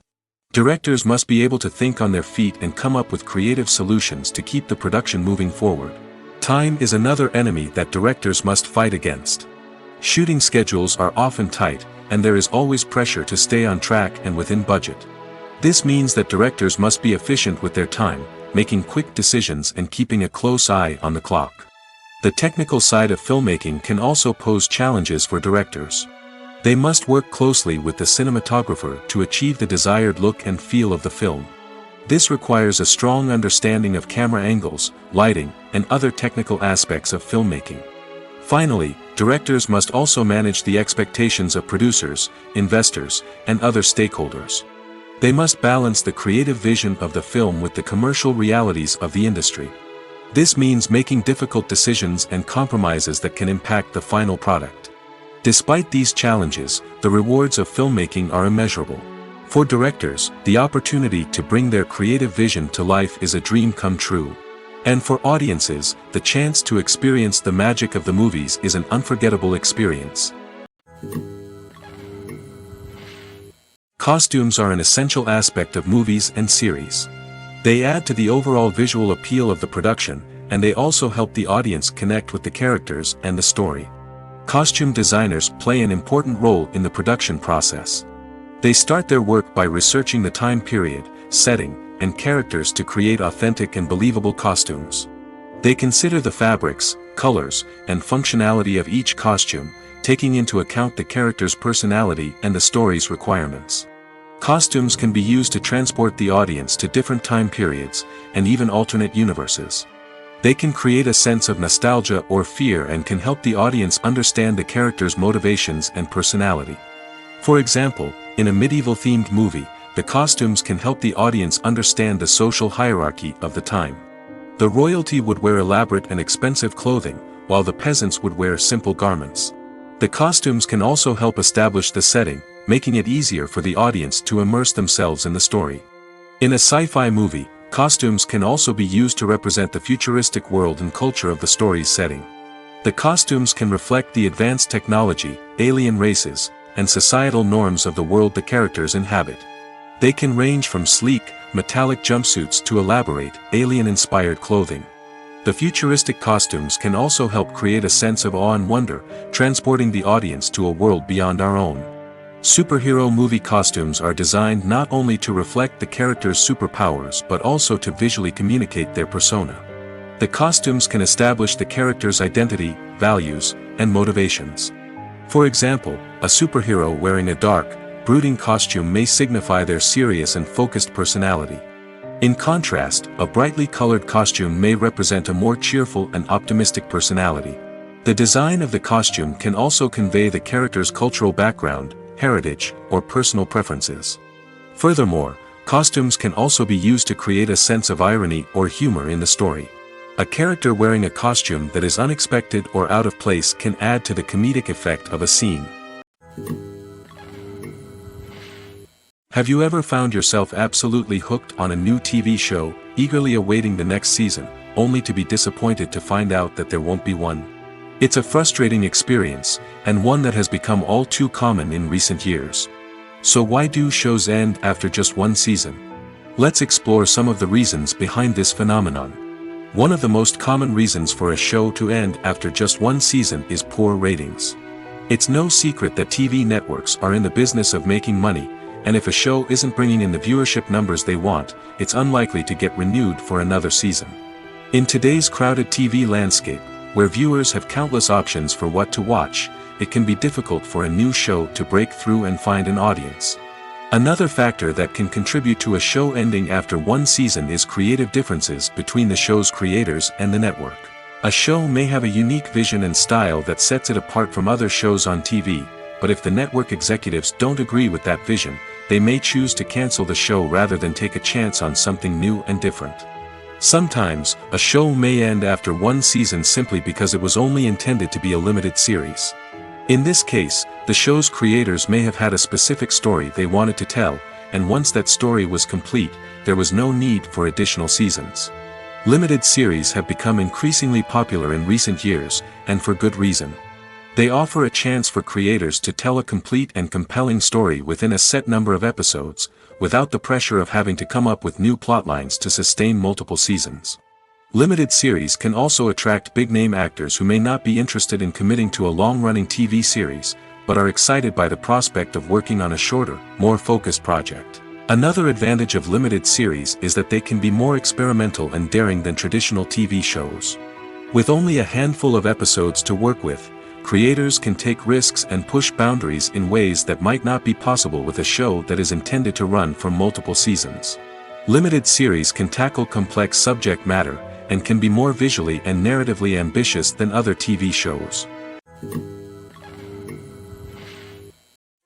Directors must be able to think on their feet and come up with creative solutions to keep the production moving forward. Time is another enemy that directors must fight against. Shooting schedules are often tight, and there is always pressure to stay on track and within budget. This means that directors must be efficient with their time, making quick decisions and keeping a close eye on the clock. The technical side of filmmaking can also pose challenges for directors. They must work closely with the cinematographer to achieve the desired look and feel of the film. This requires a strong understanding of camera angles, lighting, and other technical aspects of filmmaking. Finally, directors must also manage the expectations of producers, investors, and other stakeholders. They must balance the creative vision of the film with the commercial realities of the industry. This means making difficult decisions and compromises that can impact the final product. Despite these challenges, the rewards of filmmaking are immeasurable. For directors, the opportunity to bring their creative vision to life is a dream come true. And for audiences, the chance to experience the magic of the movies is an unforgettable experience. Costumes are an essential aspect of movies and series. They add to the overall visual appeal of the production, and they also help the audience connect with the characters and the story. Costume designers play an important role in the production process. They start their work by researching the time period, setting, and characters to create authentic and believable costumes. They consider the fabrics, colors, and functionality of each costume, taking into account the character's personality and the story's requirements. Costumes can be used to transport the audience to different time periods, and even alternate universes. They can create a sense of nostalgia or fear and can help the audience understand the character's motivations and personality. For example, in a medieval-themed movie, the costumes can help the audience understand the social hierarchy of the time. The royalty would wear elaborate and expensive clothing, while the peasants would wear simple garments. The costumes can also help establish the setting, making it easier for the audience to immerse themselves in the story. In a sci-fi movie, costumes can also be used to represent the futuristic world and culture of the story's setting. The costumes can reflect the advanced technology, alien races, and societal norms of the world the characters inhabit. They can range from sleek, metallic jumpsuits to elaborate, alien-inspired clothing. The futuristic costumes can also help create a sense of awe and wonder, transporting the audience to a world beyond our own. Superhero movie costumes are designed not only to reflect the character's superpowers but also to visually communicate their persona. The costumes can establish the character's identity, values, and motivations. For example, a superhero wearing a dark, brooding costume may signify their serious and focused personality. In contrast, a brightly colored costume may represent a more cheerful and optimistic personality. The design of the costume can also convey the character's cultural background, heritage, or personal preferences. Furthermore, costumes can also be used to create a sense of irony or humor in the story. A character wearing a costume that is unexpected or out of place can add to the comedic effect of a scene. Have you ever found yourself absolutely hooked on a new TV show, eagerly awaiting the next season, only to be disappointed to find out that there won't be one? It's a frustrating experience, and one that has become all too common in recent years. So why do shows end after just one season? Let's explore some of the reasons behind this phenomenon. One of the most common reasons for a show to end after just one season is poor ratings. It's no secret that TV networks are in the business of making money, and if a show isn't bringing in the viewership numbers they want, it's unlikely to get renewed for another season. In today's crowded TV landscape, where viewers have countless options for what to watch, it can be difficult for a new show to break through and find an audience. Another factor that can contribute to a show ending after one season is creative differences between the show's creators and the network. A show may have a unique vision and style that sets it apart from other shows on TV, but if the network executives don't agree with that vision, they may choose to cancel the show rather than take a chance on something new and different. Sometimes, a show may end after one season simply because it was only intended to be a limited series. In this case, the show's creators may have had a specific story they wanted to tell, and once that story was complete, there was no need for additional seasons. Limited series have become increasingly popular in recent years, and for good reason. They offer a chance for creators to tell a complete and compelling story within a set number of episodes, without the pressure of having to come up with new plotlines to sustain multiple seasons. Limited series can also attract big-name actors who may not be interested in committing to a long-running TV series, but are excited by the prospect of working on a shorter, more focused project. Another advantage of limited series is that they can be more experimental and daring than traditional TV shows. With only a handful of episodes to work with, creators can take risks and push boundaries in ways that might not be possible with a show that is intended to run for multiple seasons. Limited series can tackle complex subject matter, and can be more visually and narratively ambitious than other TV shows.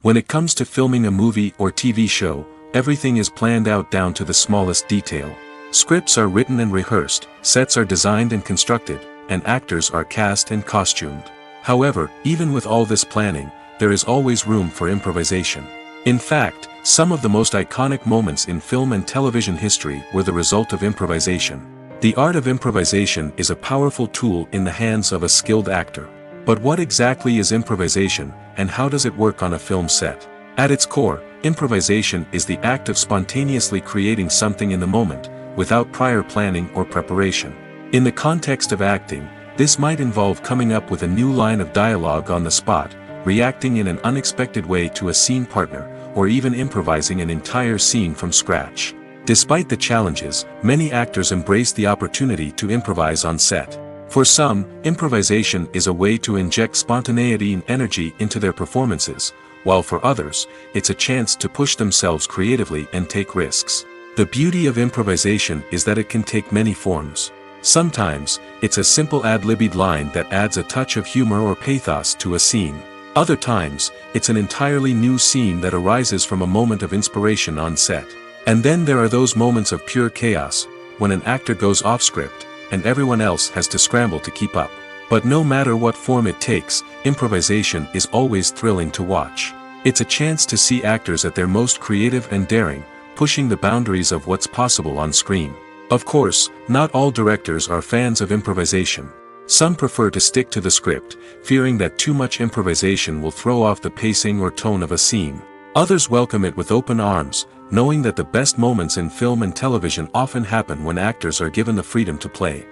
When it comes to filming a movie or TV show, everything is planned out down to the smallest detail. Scripts are written and rehearsed, sets are designed and constructed, and actors are cast and costumed. However, even with all this planning, there is always room for improvisation. In fact, some of the most iconic moments in film and television history were the result of improvisation. The art of improvisation is a powerful tool in the hands of a skilled actor. But what exactly is improvisation, and how does it work on a film set? At its core, improvisation is the act of spontaneously creating something in the moment, without prior planning or preparation. In the context of acting, this might involve coming up with a new line of dialogue on the spot, reacting in an unexpected way to a scene partner, or even improvising an entire scene from scratch. Despite the challenges, many actors embrace the opportunity to improvise on set. For some, improvisation is a way to inject spontaneity and energy into their performances, while for others, it's a chance to push themselves creatively and take risks. The beauty of improvisation is that it can take many forms. Sometimes, it's a simple ad-libbed line that adds a touch of humor or pathos to a scene. Other times, it's an entirely new scene that arises from a moment of inspiration on set. And then there are those moments of pure chaos, when an actor goes off script, and everyone else has to scramble to keep up. But no matter what form it takes, improvisation is always thrilling to watch. It's a chance to see actors at their most creative and daring, pushing the boundaries of what's possible on screen. Of course, not all directors are fans of improvisation. Some prefer to stick to the script, fearing that too much improvisation will throw off the pacing or tone of a scene. Others welcome it with open arms, knowing that the best moments in film and television often happen when actors are given the freedom to play.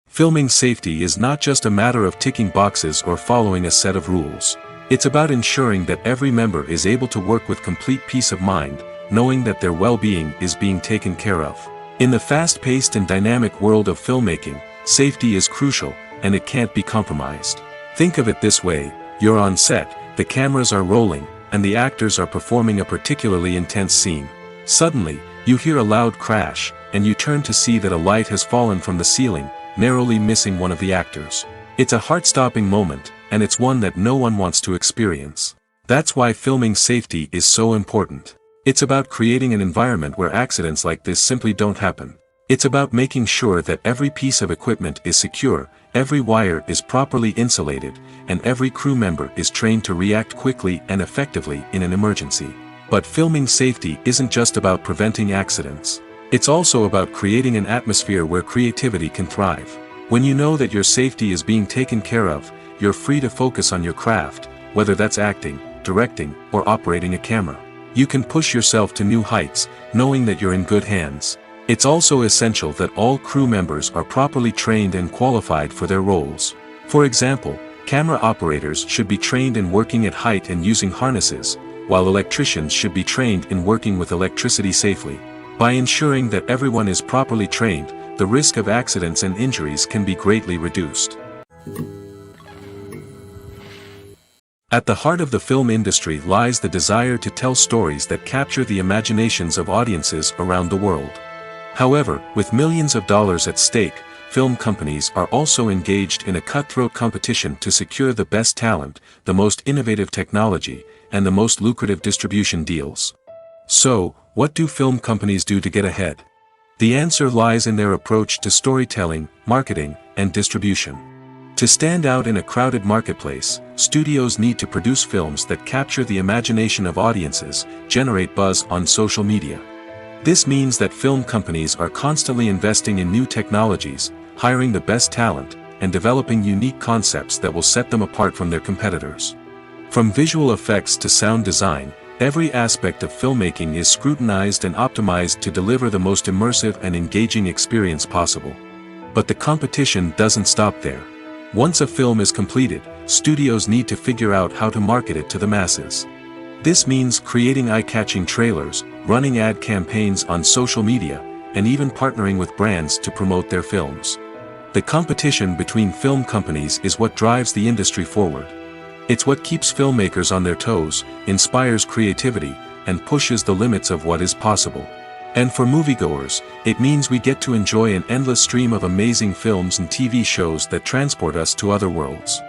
Filming safety is not just a matter of ticking boxes or following a set of rules. It's about ensuring that every member is able to work with complete peace of mind, knowing that their well-being is being taken care of. In the fast-paced and dynamic world of filmmaking, safety is crucial, and it can't be compromised. Think of it this way: you're on set, the cameras are rolling, and the actors are performing a particularly intense scene. Suddenly, you hear a loud crash, and you turn to see that a light has fallen from the ceiling, narrowly missing one of the actors. It's a heart-stopping moment, and it's one that no one wants to experience. That's why filming safety is so important. It's about creating an environment where accidents like this simply don't happen. It's about making sure that every piece of equipment is secure, every wire is properly insulated, and every crew member is trained to react quickly and effectively in an emergency. But filming safety isn't just about preventing accidents. It's also about creating an atmosphere where creativity can thrive. When you know that your safety is being taken care of, you're free to focus on your craft, whether that's acting, directing, or operating a camera. You can push yourself to new heights, knowing that you're in good hands. It's also essential that all crew members are properly trained and qualified for their roles. For example, camera operators should be trained in working at height and using harnesses, while electricians should be trained in working with electricity safely. By ensuring that everyone is properly trained, the risk of accidents and injuries can be greatly reduced. At the heart of the film industry lies the desire to tell stories that capture the imaginations of audiences around the world. However, with millions of dollars at stake, film companies are also engaged in a cutthroat competition to secure the best talent, the most innovative technology, and the most lucrative distribution deals. So, what do film companies do to get ahead? The answer lies in their approach to storytelling, marketing, and distribution. To stand out in a crowded marketplace, studios need to produce films that capture the imagination of audiences, generate buzz on social media. This means that film companies are constantly investing in new technologies, hiring the best talent, and developing unique concepts that will set them apart from their competitors. From visual effects to sound design, every aspect of filmmaking is scrutinized and optimized to deliver the most immersive and engaging experience possible. But the competition doesn't stop there. Once a film is completed, studios need to figure out how to market it to the masses. This means creating eye-catching trailers, running ad campaigns on social media, and even partnering with brands to promote their films. The competition between film companies is what drives the industry forward. It's what keeps filmmakers on their toes, inspires creativity, and pushes the limits of what is possible. And for moviegoers, it means we get to enjoy an endless stream of amazing films and TV shows that transport us to other worlds.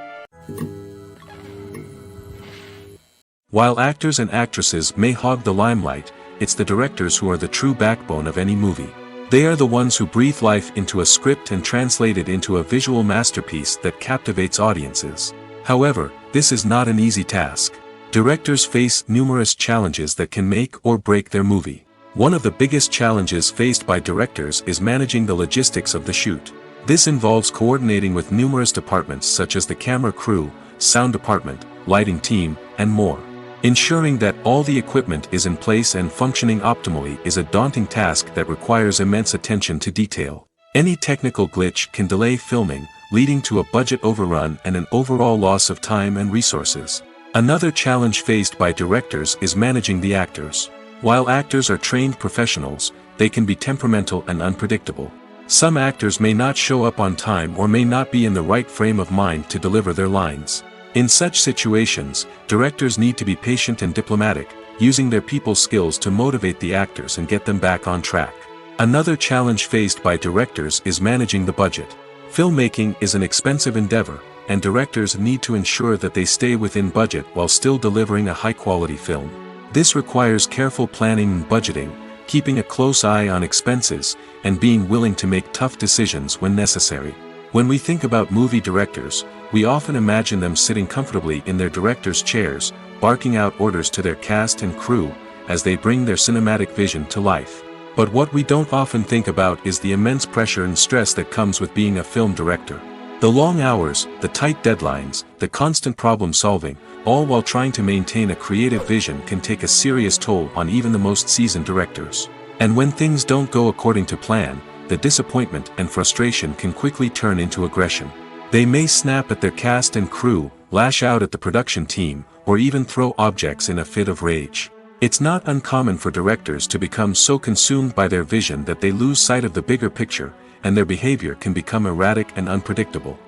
While actors and actresses may hog the limelight, it's the directors who are the true backbone of any movie. They are the ones who breathe life into a script and translate it into a visual masterpiece that captivates audiences. However, this is not an easy task. Directors face numerous challenges that can make or break their movie. One of the biggest challenges faced by directors is managing the logistics of the shoot. This involves coordinating with numerous departments such as the camera crew, sound department, lighting team, and more. Ensuring that all the equipment is in place and functioning optimally is a daunting task that requires immense attention to detail. Any technical glitch can delay filming, leading to a budget overrun and an overall loss of time and resources. Another challenge faced by directors is managing the actors. While actors are trained professionals, they can be temperamental and unpredictable. Some actors may not show up on time or may not be in the right frame of mind to deliver their lines. In such situations, directors need to be patient and diplomatic, using their people skills to motivate the actors and get them back on track. Another challenge faced by directors is managing the budget. Filmmaking is an expensive endeavor, and directors need to ensure that they stay within budget while still delivering a high-quality film. This requires careful planning and budgeting, keeping a close eye on expenses, and being willing to make tough decisions when necessary. When we think about movie directors, we often imagine them sitting comfortably in their director's chairs, barking out orders to their cast and crew, as they bring their cinematic vision to life. But what we don't often think about is the immense pressure and stress that comes with being a film director. The long hours, the tight deadlines, the constant problem solving, all while trying to maintain a creative vision can take a serious toll on even the most seasoned directors. And when things don't go according to plan, the disappointment and frustration can quickly turn into aggression. They may snap at their cast and crew, lash out at the production team, or even throw objects in a fit of rage. It's not uncommon for directors to become so consumed by their vision that they lose sight of the bigger picture, and their behavior can become erratic and unpredictable.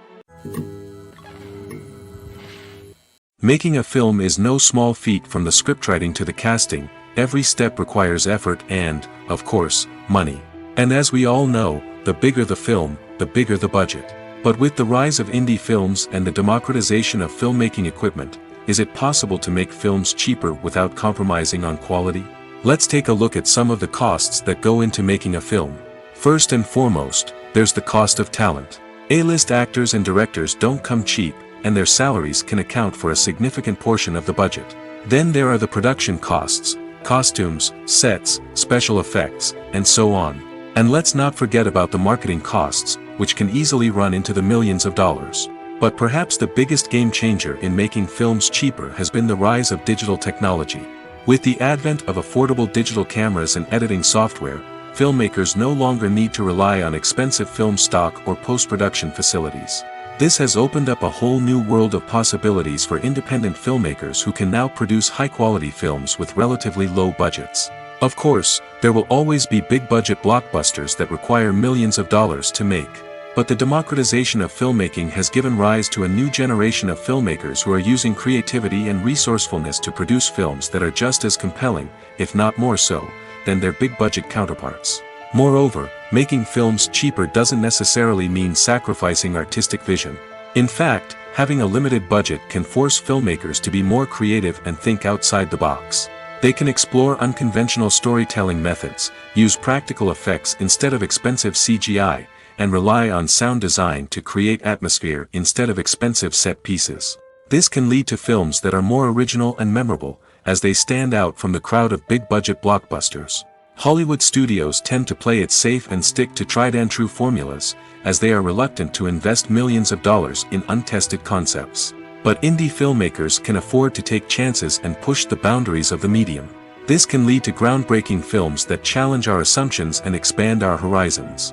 Making a film is no small feat. From the scriptwriting to the casting, every step requires effort and, of course, money. And as we all know, the bigger the film, the bigger the budget. But with the rise of indie films and the democratization of filmmaking equipment, is it possible to make films cheaper without compromising on quality? Let's take a look at some of the costs that go into making a film. First and foremost, there's the cost of talent. A-list actors and directors don't come cheap, and their salaries can account for a significant portion of the budget. Then there are the production costs, costumes, sets, special effects, and so on. And let's not forget about the marketing costs, which can easily run into the millions of dollars. But perhaps the biggest game changer in making films cheaper has been the rise of digital technology. With the advent of affordable digital cameras and editing software, filmmakers no longer need to rely on expensive film stock or post-production facilities. This has opened up a whole new world of possibilities for independent filmmakers who can now produce high-quality films with relatively low budgets. Of course, there will always be big-budget blockbusters that require millions of dollars to make. But the democratization of filmmaking has given rise to a new generation of filmmakers who are using creativity and resourcefulness to produce films that are just as compelling, if not more so, than their big-budget counterparts. Moreover, making films cheaper doesn't necessarily mean sacrificing artistic vision. In fact, having a limited budget can force filmmakers to be more creative and think outside the box. They can explore unconventional storytelling methods, use practical effects instead of expensive CGI, and rely on sound design to create atmosphere instead of expensive set pieces. This can lead to films that are more original and memorable, as they stand out from the crowd of big-budget blockbusters. Hollywood studios tend to play it safe and stick to tried-and-true formulas, as they are reluctant to invest millions of dollars in untested concepts. But indie filmmakers can afford to take chances and push the boundaries of the medium. This can lead to groundbreaking films that challenge our assumptions and expand our horizons.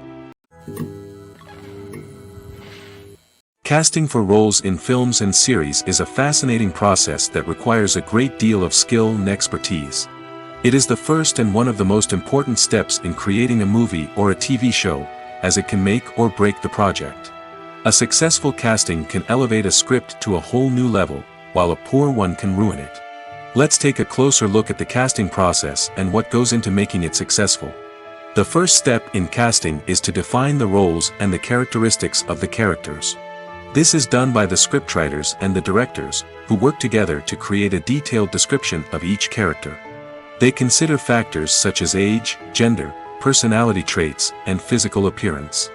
Casting for roles in films and series is a fascinating process that requires a great deal of skill and expertise. It is the first and one of the most important steps in creating a movie or a TV show, as it can make or break the project. A successful casting can elevate a script to a whole new level, while a poor one can ruin it. Let's take a closer look at the casting process and what goes into making it successful. The first step in casting is to define the roles and the characteristics of the characters. This is done by the scriptwriters and the directors, who work together to create a detailed description of each character. They consider factors such as age, gender, personality traits, and physical appearance.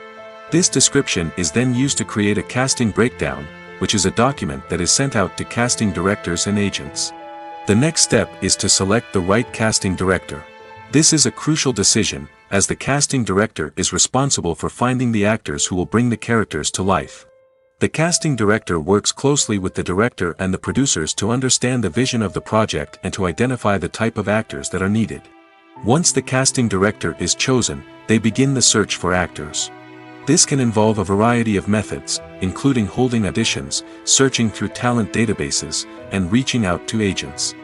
This description is then used to create a casting breakdown, which is a document that is sent out to casting directors and agents. The next step is to select the right casting director. This is a crucial decision, as the casting director is responsible for finding the actors who will bring the characters to life. The casting director works closely with the director and the producers to understand the vision of the project and to identify the type of actors that are needed. Once the casting director is chosen, they begin the search for actors. This can involve a variety of methods, including holding auditions, searching through talent databases, and reaching out to agents.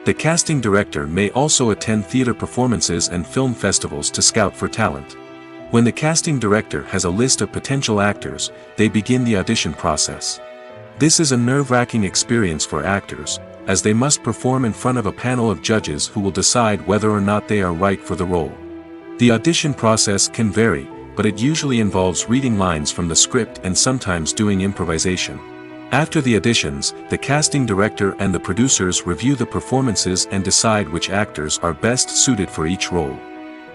The casting director may also attend theater performances and film festivals to scout for talent. When the casting director has a list of potential actors, they begin the audition process. This is a nerve-wracking experience for actors, as they must perform in front of a panel of judges who will decide whether or not they are right for the role. The audition process can vary, but it usually involves reading lines from the script and sometimes doing improvisation. After the auditions, the casting director and the producers review the performances and decide which actors are best suited for each role.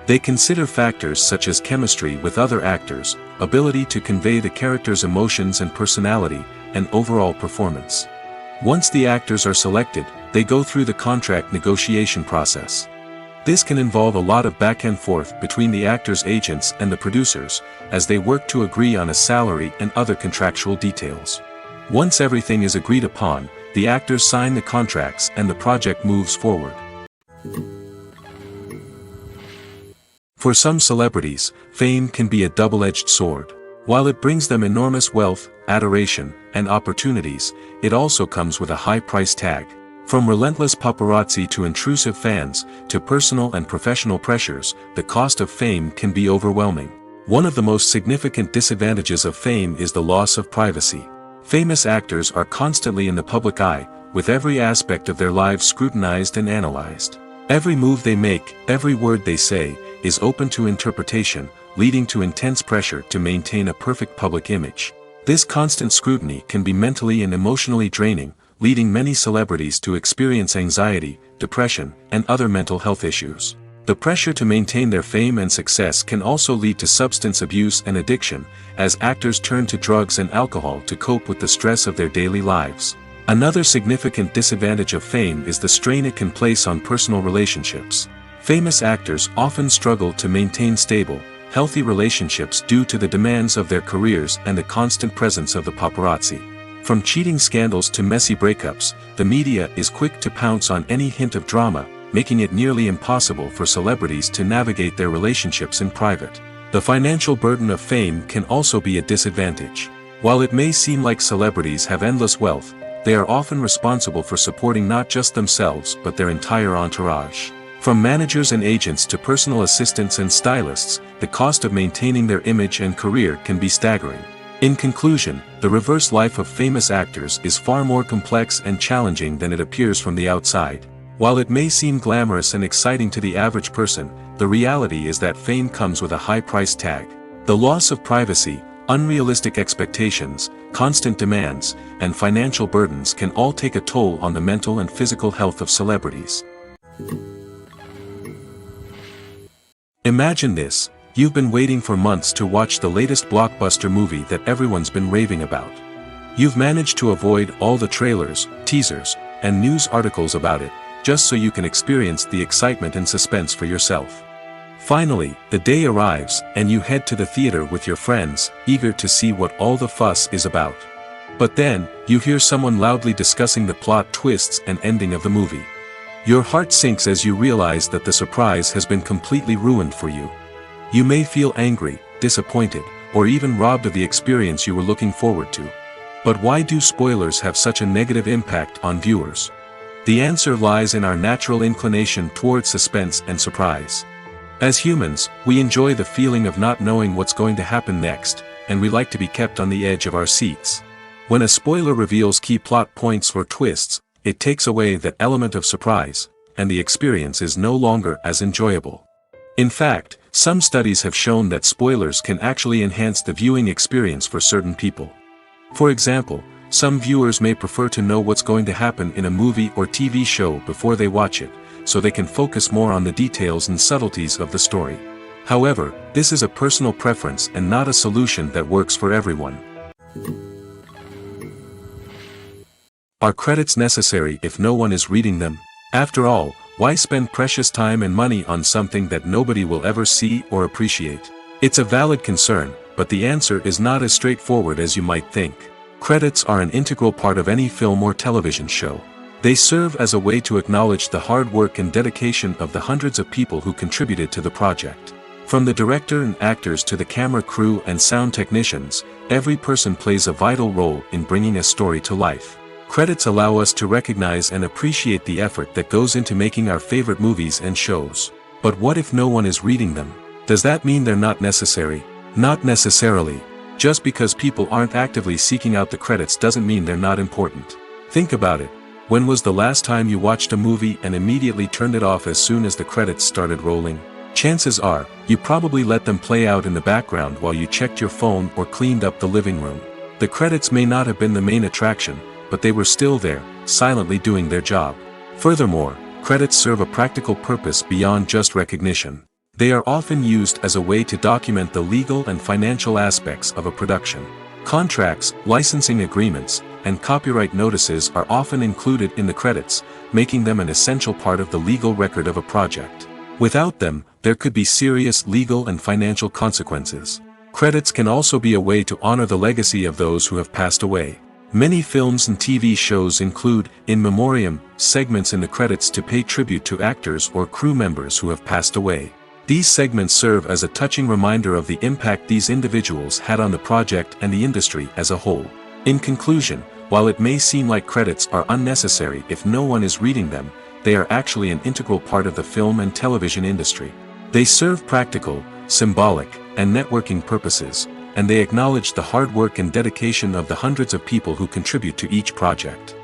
They consider factors such as chemistry with other actors, ability to convey the character's emotions and personality, and overall performance. Once the actors are selected, they go through the contract negotiation process. This can involve a lot of back and forth between the actors' agents and the producers, as they work to agree on a salary and other contractual details. Once everything is agreed upon, the actors sign the contracts and the project moves forward. For some celebrities, fame can be a double-edged sword. While it brings them enormous wealth, adoration, and opportunities, it also comes with a high price tag. From relentless paparazzi to intrusive fans, to personal and professional pressures, the cost of fame can be overwhelming. One of the most significant disadvantages of fame is the loss of privacy. Famous actors are constantly in the public eye, with every aspect of their lives scrutinized and analyzed. Every move they make, every word they say, is open to interpretation, leading to intense pressure to maintain a perfect public image. This constant scrutiny can be mentally and emotionally draining, leading many celebrities to experience anxiety, depression, and other mental health issues. The pressure to maintain their fame and success can also lead to substance abuse and addiction, as actors turn to drugs and alcohol to cope with the stress of their daily lives. Another significant disadvantage of fame is the strain it can place on personal relationships. Famous actors often struggle to maintain stable, healthy relationships due to the demands of their careers and the constant presence of the paparazzi. From cheating scandals to messy breakups, the media is quick to pounce on any hint of drama, making it nearly impossible for celebrities to navigate their relationships in private. The financial burden of fame can also be a disadvantage. While it may seem like celebrities have endless wealth, they are often responsible for supporting not just themselves but their entire entourage. From managers and agents to personal assistants and stylists, the cost of maintaining their image and career can be staggering. In conclusion, the reverse life of famous actors is far more complex and challenging than it appears from the outside. While it may seem glamorous and exciting to the average person, the reality is that fame comes with a high price tag. The loss of privacy, unrealistic expectations, constant demands, and financial burdens can all take a toll on the mental and physical health of celebrities. Imagine this: you've been waiting for months to watch the latest blockbuster movie that everyone's been raving about. You've managed to avoid all the trailers, teasers, and news articles about it, just so you can experience the excitement and suspense for yourself. Finally, the day arrives, and you head to the theater with your friends, eager to see what all the fuss is about. But then, you hear someone loudly discussing the plot twists and ending of the movie. Your heart sinks as you realize that the surprise has been completely ruined for you. You may feel angry, disappointed, or even robbed of the experience you were looking forward to. But why do spoilers have such a negative impact on viewers? The answer lies in our natural inclination towards suspense and surprise. As humans, we enjoy the feeling of not knowing what's going to happen next, and we like to be kept on the edge of our seats. When a spoiler reveals key plot points or twists, it takes away that element of surprise, and the experience is no longer as enjoyable. In fact, some studies have shown that spoilers can actually enhance the viewing experience for certain people. For example, some viewers may prefer to know what's going to happen in a movie or TV show before they watch it, so they can focus more on the details and subtleties of the story. However, this is a personal preference and not a solution that works for everyone. Are credits necessary if no one is reading them? After all, why spend precious time and money on something that nobody will ever see or appreciate? It's a valid concern, but the answer is not as straightforward as you might think. Credits are an integral part of any film or television show. They serve as a way to acknowledge the hard work and dedication of the hundreds of people who contributed to the project. From the director and actors to the camera crew and sound technicians, every person plays a vital role in bringing a story to life. Credits allow us to recognize and appreciate the effort that goes into making our favorite movies and shows. But what if no one is reading them? Does that mean they're not necessary? Not necessarily. Just because people aren't actively seeking out the credits doesn't mean they're not important. Think about it. When was the last time you watched a movie and immediately turned it off as soon as the credits started rolling? Chances are, you probably let them play out in the background while you checked your phone or cleaned up the living room. The credits may not have been the main attraction, but they were still there, silently doing their job. Furthermore, credits serve a practical purpose beyond just recognition. They are often used as a way to document the legal and financial aspects of a production. Contracts, licensing agreements, and copyright notices are often included in the credits, making them an essential part of the legal record of a project. Without them, there could be serious legal and financial consequences. Credits can also be a way to honor the legacy of those who have passed away. Many films and TV shows include, in memoriam, segments in the credits to pay tribute to actors or crew members who have passed away. These segments serve as a touching reminder of the impact these individuals had on the project and the industry as a whole. In conclusion, while it may seem like credits are unnecessary if no one is reading them, they are actually an integral part of the film and television industry. They serve practical, symbolic, and networking purposes, and they acknowledge the hard work and dedication of the hundreds of people who contribute to each project.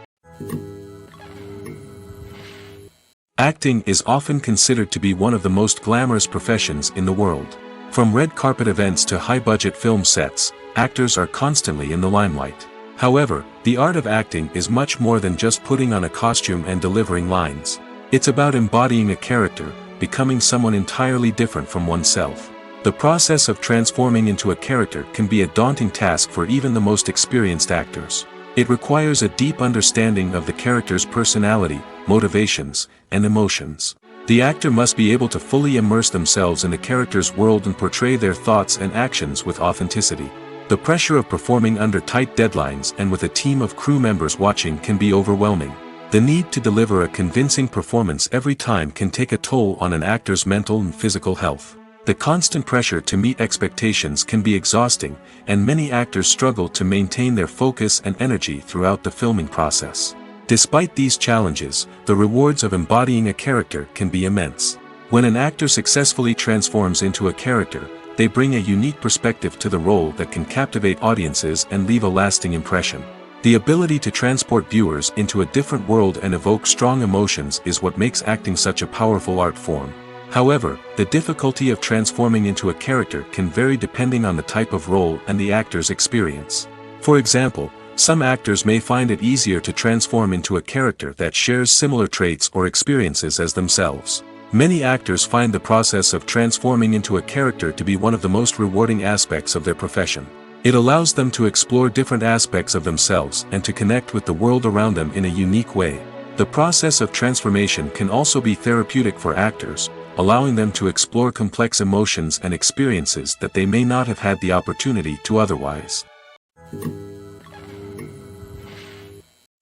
Acting is often considered to be one of the most glamorous professions in the world. From red carpet events to high-budget film sets, actors are constantly in the limelight. However, the art of acting is much more than just putting on a costume and delivering lines. It's about embodying a character, becoming someone entirely different from oneself. The process of transforming into a character can be a daunting task for even the most experienced actors. It requires a deep understanding of the character's personality, motivations, and emotions. The actor must be able to fully immerse themselves in the character's world and portray their thoughts and actions with authenticity. The pressure of performing under tight deadlines and with a team of crew members watching can be overwhelming. The need to deliver a convincing performance every time can take a toll on an actor's mental and physical health. The constant pressure to meet expectations can be exhausting, and many actors struggle to maintain their focus and energy throughout the filming process. Despite these challenges, the rewards of embodying a character can be immense. When an actor successfully transforms into a character, they bring a unique perspective to the role that can captivate audiences and leave a lasting impression. The ability to transport viewers into a different world and evoke strong emotions is what makes acting such a powerful art form. However, the difficulty of transforming into a character can vary depending on the type of role and the actor's experience. For example, some actors may find it easier to transform into a character that shares similar traits or experiences as themselves. Many actors find the process of transforming into a character to be one of the most rewarding aspects of their profession. It allows them to explore different aspects of themselves and to connect with the world around them in a unique way. The process of transformation can also be therapeutic for actors, allowing them to explore complex emotions and experiences that they may not have had the opportunity to otherwise.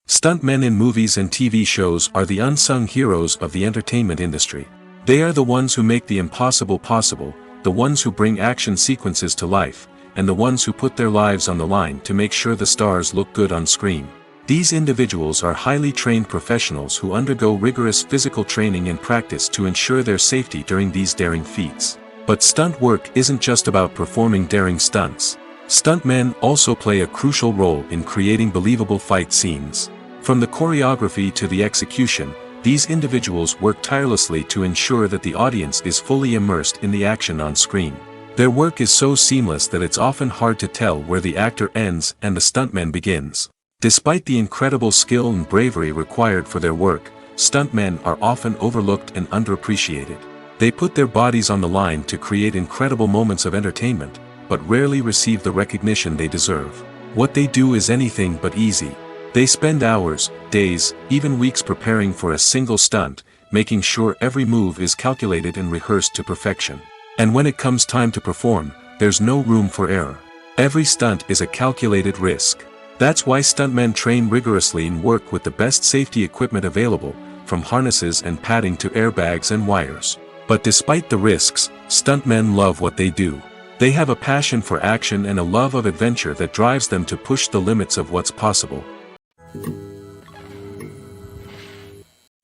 Stuntmen in movies and TV shows are the unsung heroes of the entertainment industry. They are the ones who make the impossible possible, the ones who bring action sequences to life, and the ones who put their lives on the line to make sure the stars look good on screen. These individuals are highly trained professionals who undergo rigorous physical training and practice to ensure their safety during these daring feats. But stunt work isn't just about performing daring stunts. Stuntmen also play a crucial role in creating believable fight scenes. From the choreography to the execution, these individuals work tirelessly to ensure that the audience is fully immersed in the action on screen. Their work is so seamless that it's often hard to tell where the actor ends and the stuntman begins. Despite the incredible skill and bravery required for their work, stuntmen are often overlooked and underappreciated. They put their bodies on the line to create incredible moments of entertainment, but rarely receive the recognition they deserve. What they do is anything but easy. They spend hours, days, even weeks preparing for a single stunt, making sure every move is calculated and rehearsed to perfection. And when it comes time to perform, there's no room for error. Every stunt is a calculated risk. That's why stuntmen train rigorously and work with the best safety equipment available, from harnesses and padding to airbags and wires. But despite the risks, stuntmen love what they do. They have a passion for action and a love of adventure that drives them to push the limits of what's possible.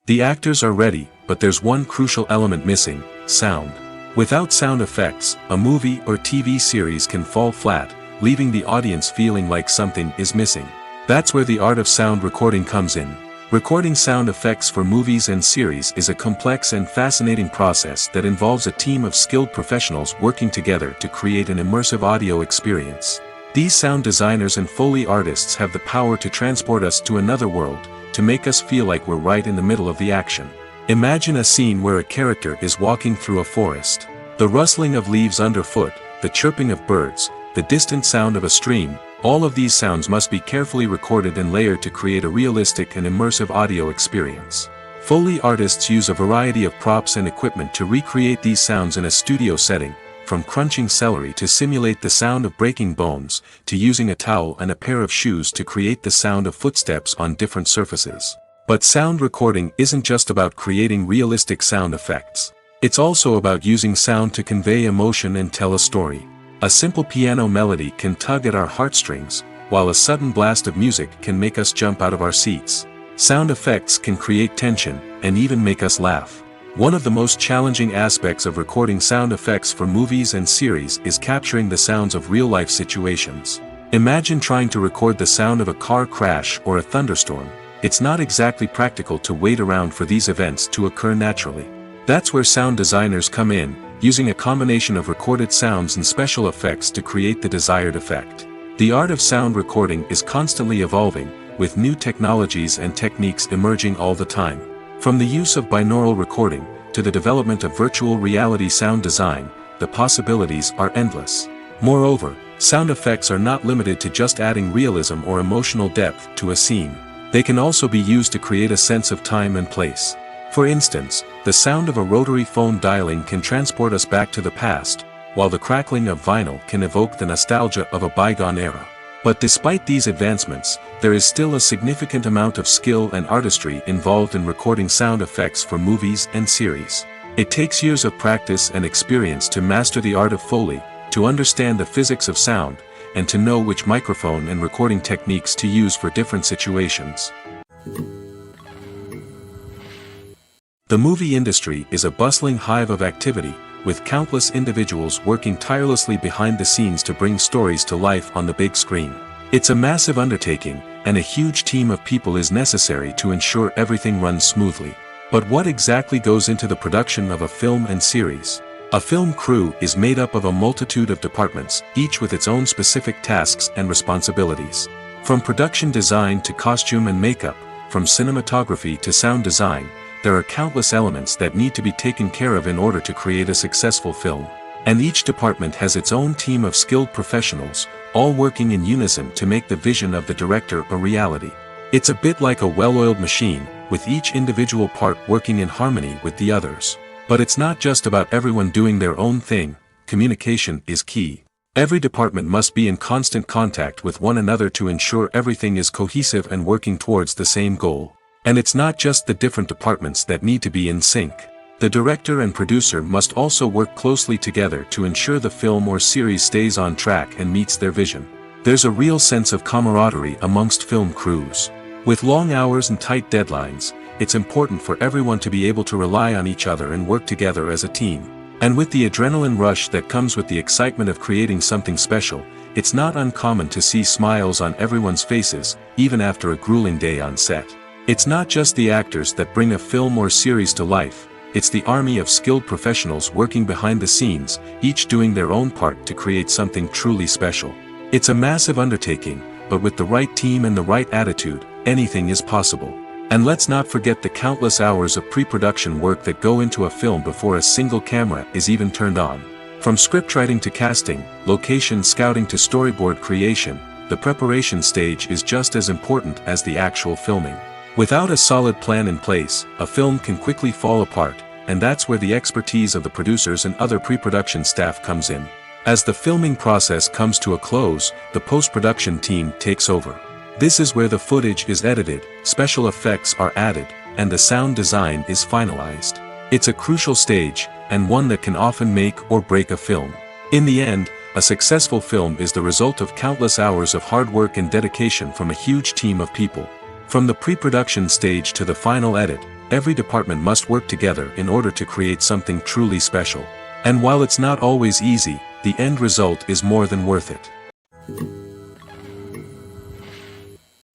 The actors are ready, but there's one crucial element missing: sound. Without sound effects, a movie or TV series can fall flat, leaving the audience feeling like something is missing. That's where the art of sound recording comes in. Recording sound effects for movies and series is a complex and fascinating process that involves a team of skilled professionals working together to create an immersive audio experience. These sound designers and Foley artists have the power to transport us to another world, to make us feel like we're right in the middle of the action. Imagine a scene where a character is walking through a forest. The rustling of leaves underfoot, the chirping of birds, the distant sound of a stream, all of these sounds must be carefully recorded and layered to create a realistic and immersive audio experience. Foley artists use a variety of props and equipment to recreate these sounds in a studio setting, from crunching celery to simulate the sound of breaking bones, to using a towel and a pair of shoes to create the sound of footsteps on different surfaces. But sound recording isn't just about creating realistic sound effects. It's also about using sound to convey emotion and tell a story. A simple piano melody can tug at our heartstrings, while a sudden blast of music can make us jump out of our seats. Sound effects can create tension, and even make us laugh. One of the most challenging aspects of recording sound effects for movies and series is capturing the sounds of real-life situations. Imagine trying to record the sound of a car crash or a thunderstorm. It's not exactly practical to wait around for these events to occur naturally. That's where sound designers come in, using a combination of recorded sounds and special effects to create the desired effect. The art of sound recording is constantly evolving, with new technologies and techniques emerging all the time. From the use of binaural recording, to the development of virtual reality sound design, the possibilities are endless. Moreover, sound effects are not limited to just adding realism or emotional depth to a scene. They can also be used to create a sense of time and place. For instance, the sound of a rotary phone dialing can transport us back to the past, while the crackling of vinyl can evoke the nostalgia of a bygone era. But despite these advancements, there is still a significant amount of skill and artistry involved in recording sound effects for movies and series. It takes years of practice and experience to master the art of Foley, to understand the physics of sound, and to know which microphone and recording techniques to use for different situations. The movie industry is a bustling hive of activity, with countless individuals working tirelessly behind the scenes to bring stories to life on the big screen. It's a massive undertaking, and a huge team of people is necessary to ensure everything runs smoothly. But what exactly goes into the production of a film and series? A film crew is made up of a multitude of departments, each with its own specific tasks and responsibilities. From production design to costume and makeup, from cinematography to sound design, there are countless elements that need to be taken care of in order to create a successful film. And each department has its own team of skilled professionals, all working in unison to make the vision of the director a reality. It's a bit like a well-oiled machine, with each individual part working in harmony with the others. But it's not just about everyone doing their own thing. Communication is key. Every department must be in constant contact with one another to ensure everything is cohesive and working towards the same goal. And it's not just the different departments that need to be in sync. The director and producer must also work closely together to ensure the film or series stays on track and meets their vision. There's a real sense of camaraderie amongst film crews. With long hours and tight deadlines, it's important for everyone to be able to rely on each other and work together as a team. And with the adrenaline rush that comes with the excitement of creating something special, it's not uncommon to see smiles on everyone's faces, even after a grueling day on set. It's not just the actors that bring a film or series to life, it's the army of skilled professionals working behind the scenes, each doing their own part to create something truly special. It's a massive undertaking, but with the right team and the right attitude, anything is possible. And let's not forget the countless hours of pre-production work that go into a film before a single camera is even turned on. From scriptwriting to casting, location scouting to storyboard creation, the preparation stage is just as important as the actual filming. Without a solid plan in place, a film can quickly fall apart, and that's where the expertise of the producers and other pre-production staff comes in. As the filming process comes to a close, the post-production team takes over. This is where the footage is edited, special effects are added, and the sound design is finalized. It's a crucial stage, and one that can often make or break a film. In the end, a successful film is the result of countless hours of hard work and dedication from a huge team of people. From the pre-production stage to the final edit, every department must work together in order to create something truly special. And while it's not always easy, the end result is more than worth it.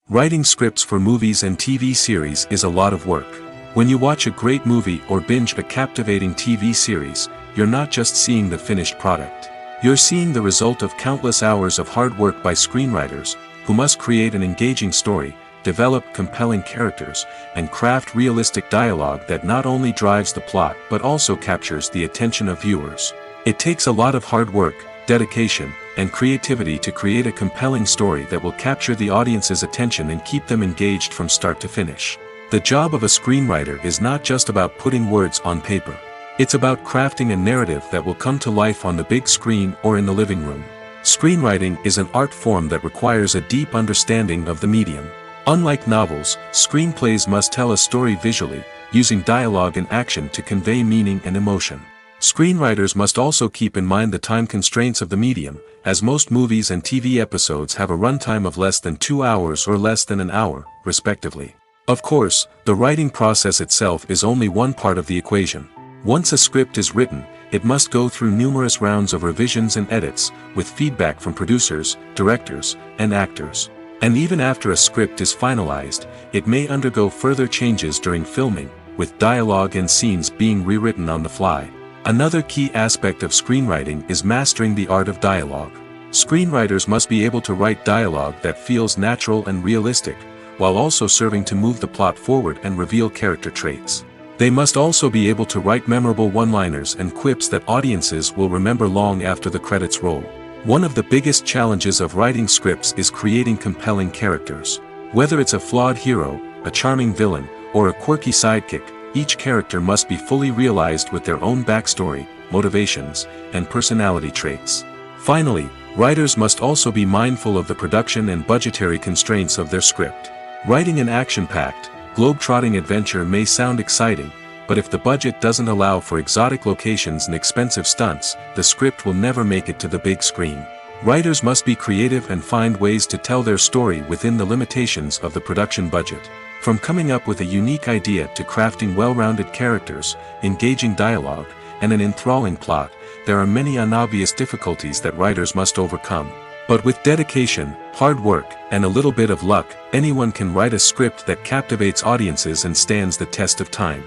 Writing scripts for movies and TV series is a lot of work. When you watch a great movie or binge a captivating TV series, you're not just seeing the finished product. You're seeing the result of countless hours of hard work by screenwriters, who must create an engaging story, develop compelling characters, and craft realistic dialogue that not only drives the plot but also captures the attention of viewers. It takes a lot of hard work, dedication, and creativity to create a compelling story that will capture the audience's attention and keep them engaged from start to finish. The job of a screenwriter is not just about putting words on paper. It's about crafting a narrative that will come to life on the big screen or in the living room. Screenwriting is an art form that requires a deep understanding of the medium. Unlike novels, screenplays must tell a story visually, using dialogue and action to convey meaning and emotion. Screenwriters must also keep in mind the time constraints of the medium, as most movies and TV episodes have a runtime of less than 2 hours or less than an hour, respectively. Of course, the writing process itself is only one part of the equation. Once a script is written, it must go through numerous rounds of revisions and edits, with feedback from producers, directors, and actors. And even after a script is finalized, it may undergo further changes during filming, with dialogue and scenes being rewritten on the fly. Another key aspect of screenwriting is mastering the art of dialogue. Screenwriters must be able to write dialogue that feels natural and realistic, while also serving to move the plot forward and reveal character traits. They must also be able to write memorable one-liners and quips that audiences will remember long after the credits roll. One of the biggest challenges of writing scripts is creating compelling characters. Whether it's a flawed hero, a charming villain, or a quirky sidekick, each character must be fully realized with their own backstory, motivations, and personality traits. Finally, writers must also be mindful of the production and budgetary constraints of their script. Writing an action-packed, globe-trotting adventure may sound exciting, but if the budget doesn't allow for exotic locations and expensive stunts, the script will never make it to the big screen. Writers must be creative and find ways to tell their story within the limitations of the production budget. From coming up with a unique idea to crafting well-rounded characters, engaging dialogue, and an enthralling plot, there are many unobvious difficulties that writers must overcome. But with dedication, hard work, and a little bit of luck, anyone can write a script that captivates audiences and stands the test of time.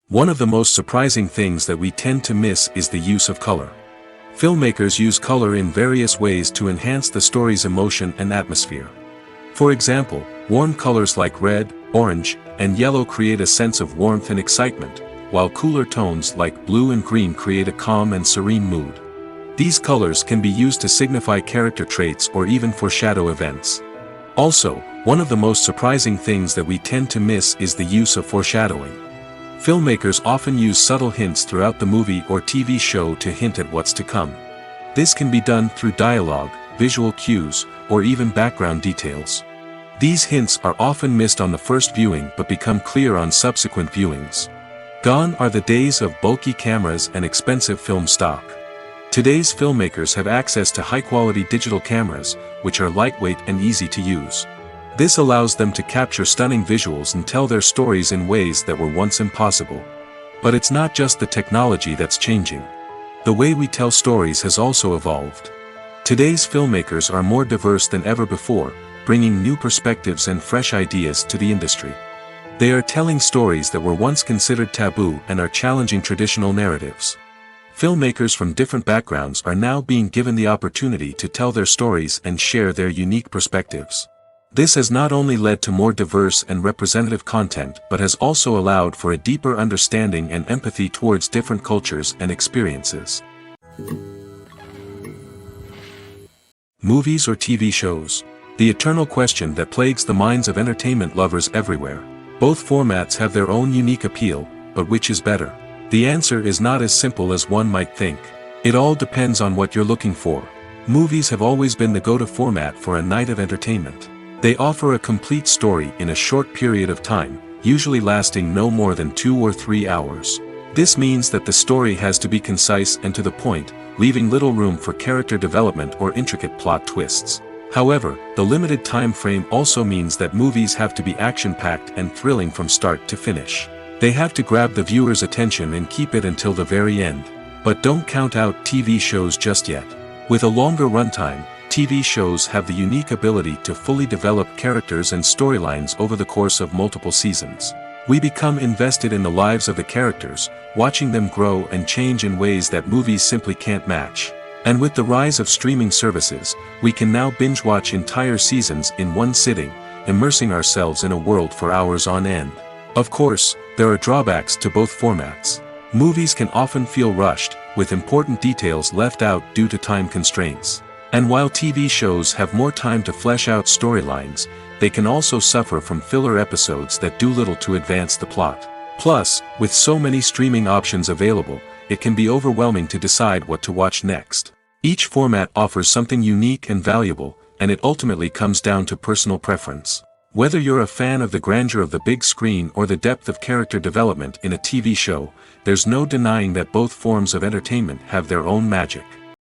One of the most surprising things that we tend to miss is the use of color. Filmmakers use color in various ways to enhance the story's emotion and atmosphere. For example, warm colors like red, orange, and yellow create a sense of warmth and excitement, while cooler tones like blue and green create a calm and serene mood. These colors can be used to signify character traits or even foreshadow events. Also, one of the most surprising things that we tend to miss is the use of foreshadowing. Filmmakers often use subtle hints throughout the movie or TV show to hint at what's to come. This can be done through dialogue, visual cues, or even background details. These hints are often missed on the first viewing but become clear on subsequent viewings. Gone are the days of bulky cameras and expensive film stock. Today's filmmakers have access to high-quality digital cameras, which are lightweight and easy to use. This allows them to capture stunning visuals and tell their stories in ways that were once impossible. But it's not just the technology that's changing. The way we tell stories has also evolved. Today's filmmakers are more diverse than ever before, bringing new perspectives and fresh ideas to the industry. They are telling stories that were once considered taboo and are challenging traditional narratives. Filmmakers from different backgrounds are now being given the opportunity to tell their stories and share their unique perspectives. This has not only led to more diverse and representative content but has also allowed for a deeper understanding and empathy towards different cultures and experiences. Movies or TV shows? The eternal question that plagues the minds of entertainment lovers everywhere. Both formats have their own unique appeal, but which is better? The answer is not as simple as one might think. It all depends on what you're looking for. Movies have always been the go-to format for a night of entertainment. They offer a complete story in a short period of time, usually lasting no more than 2 or 3 hours. This means that the story has to be concise and to the point, leaving little room for character development or intricate plot twists. However, the limited time frame also means that movies have to be action-packed and thrilling from start to finish. They have to grab the viewer's attention and keep it until the very end. But don't count out TV shows just yet. With a longer runtime, TV shows have the unique ability to fully develop characters and storylines over the course of multiple seasons. We become invested in the lives of the characters, watching them grow and change in ways that movies simply can't match. And with the rise of streaming services, we can now binge-watch entire seasons in one sitting, immersing ourselves in a world for hours on end. Of course, there are drawbacks to both formats. Movies can often feel rushed, with important details left out due to time constraints. And while TV shows have more time to flesh out storylines, they can also suffer from filler episodes that do little to advance the plot. Plus, with so many streaming options available, it can be overwhelming to decide what to watch next. Each format offers something unique and valuable, and it ultimately comes down to personal preference. Whether you're a fan of the grandeur of the big screen or the depth of character development in a TV show, there's no denying that both forms of entertainment have their own magic.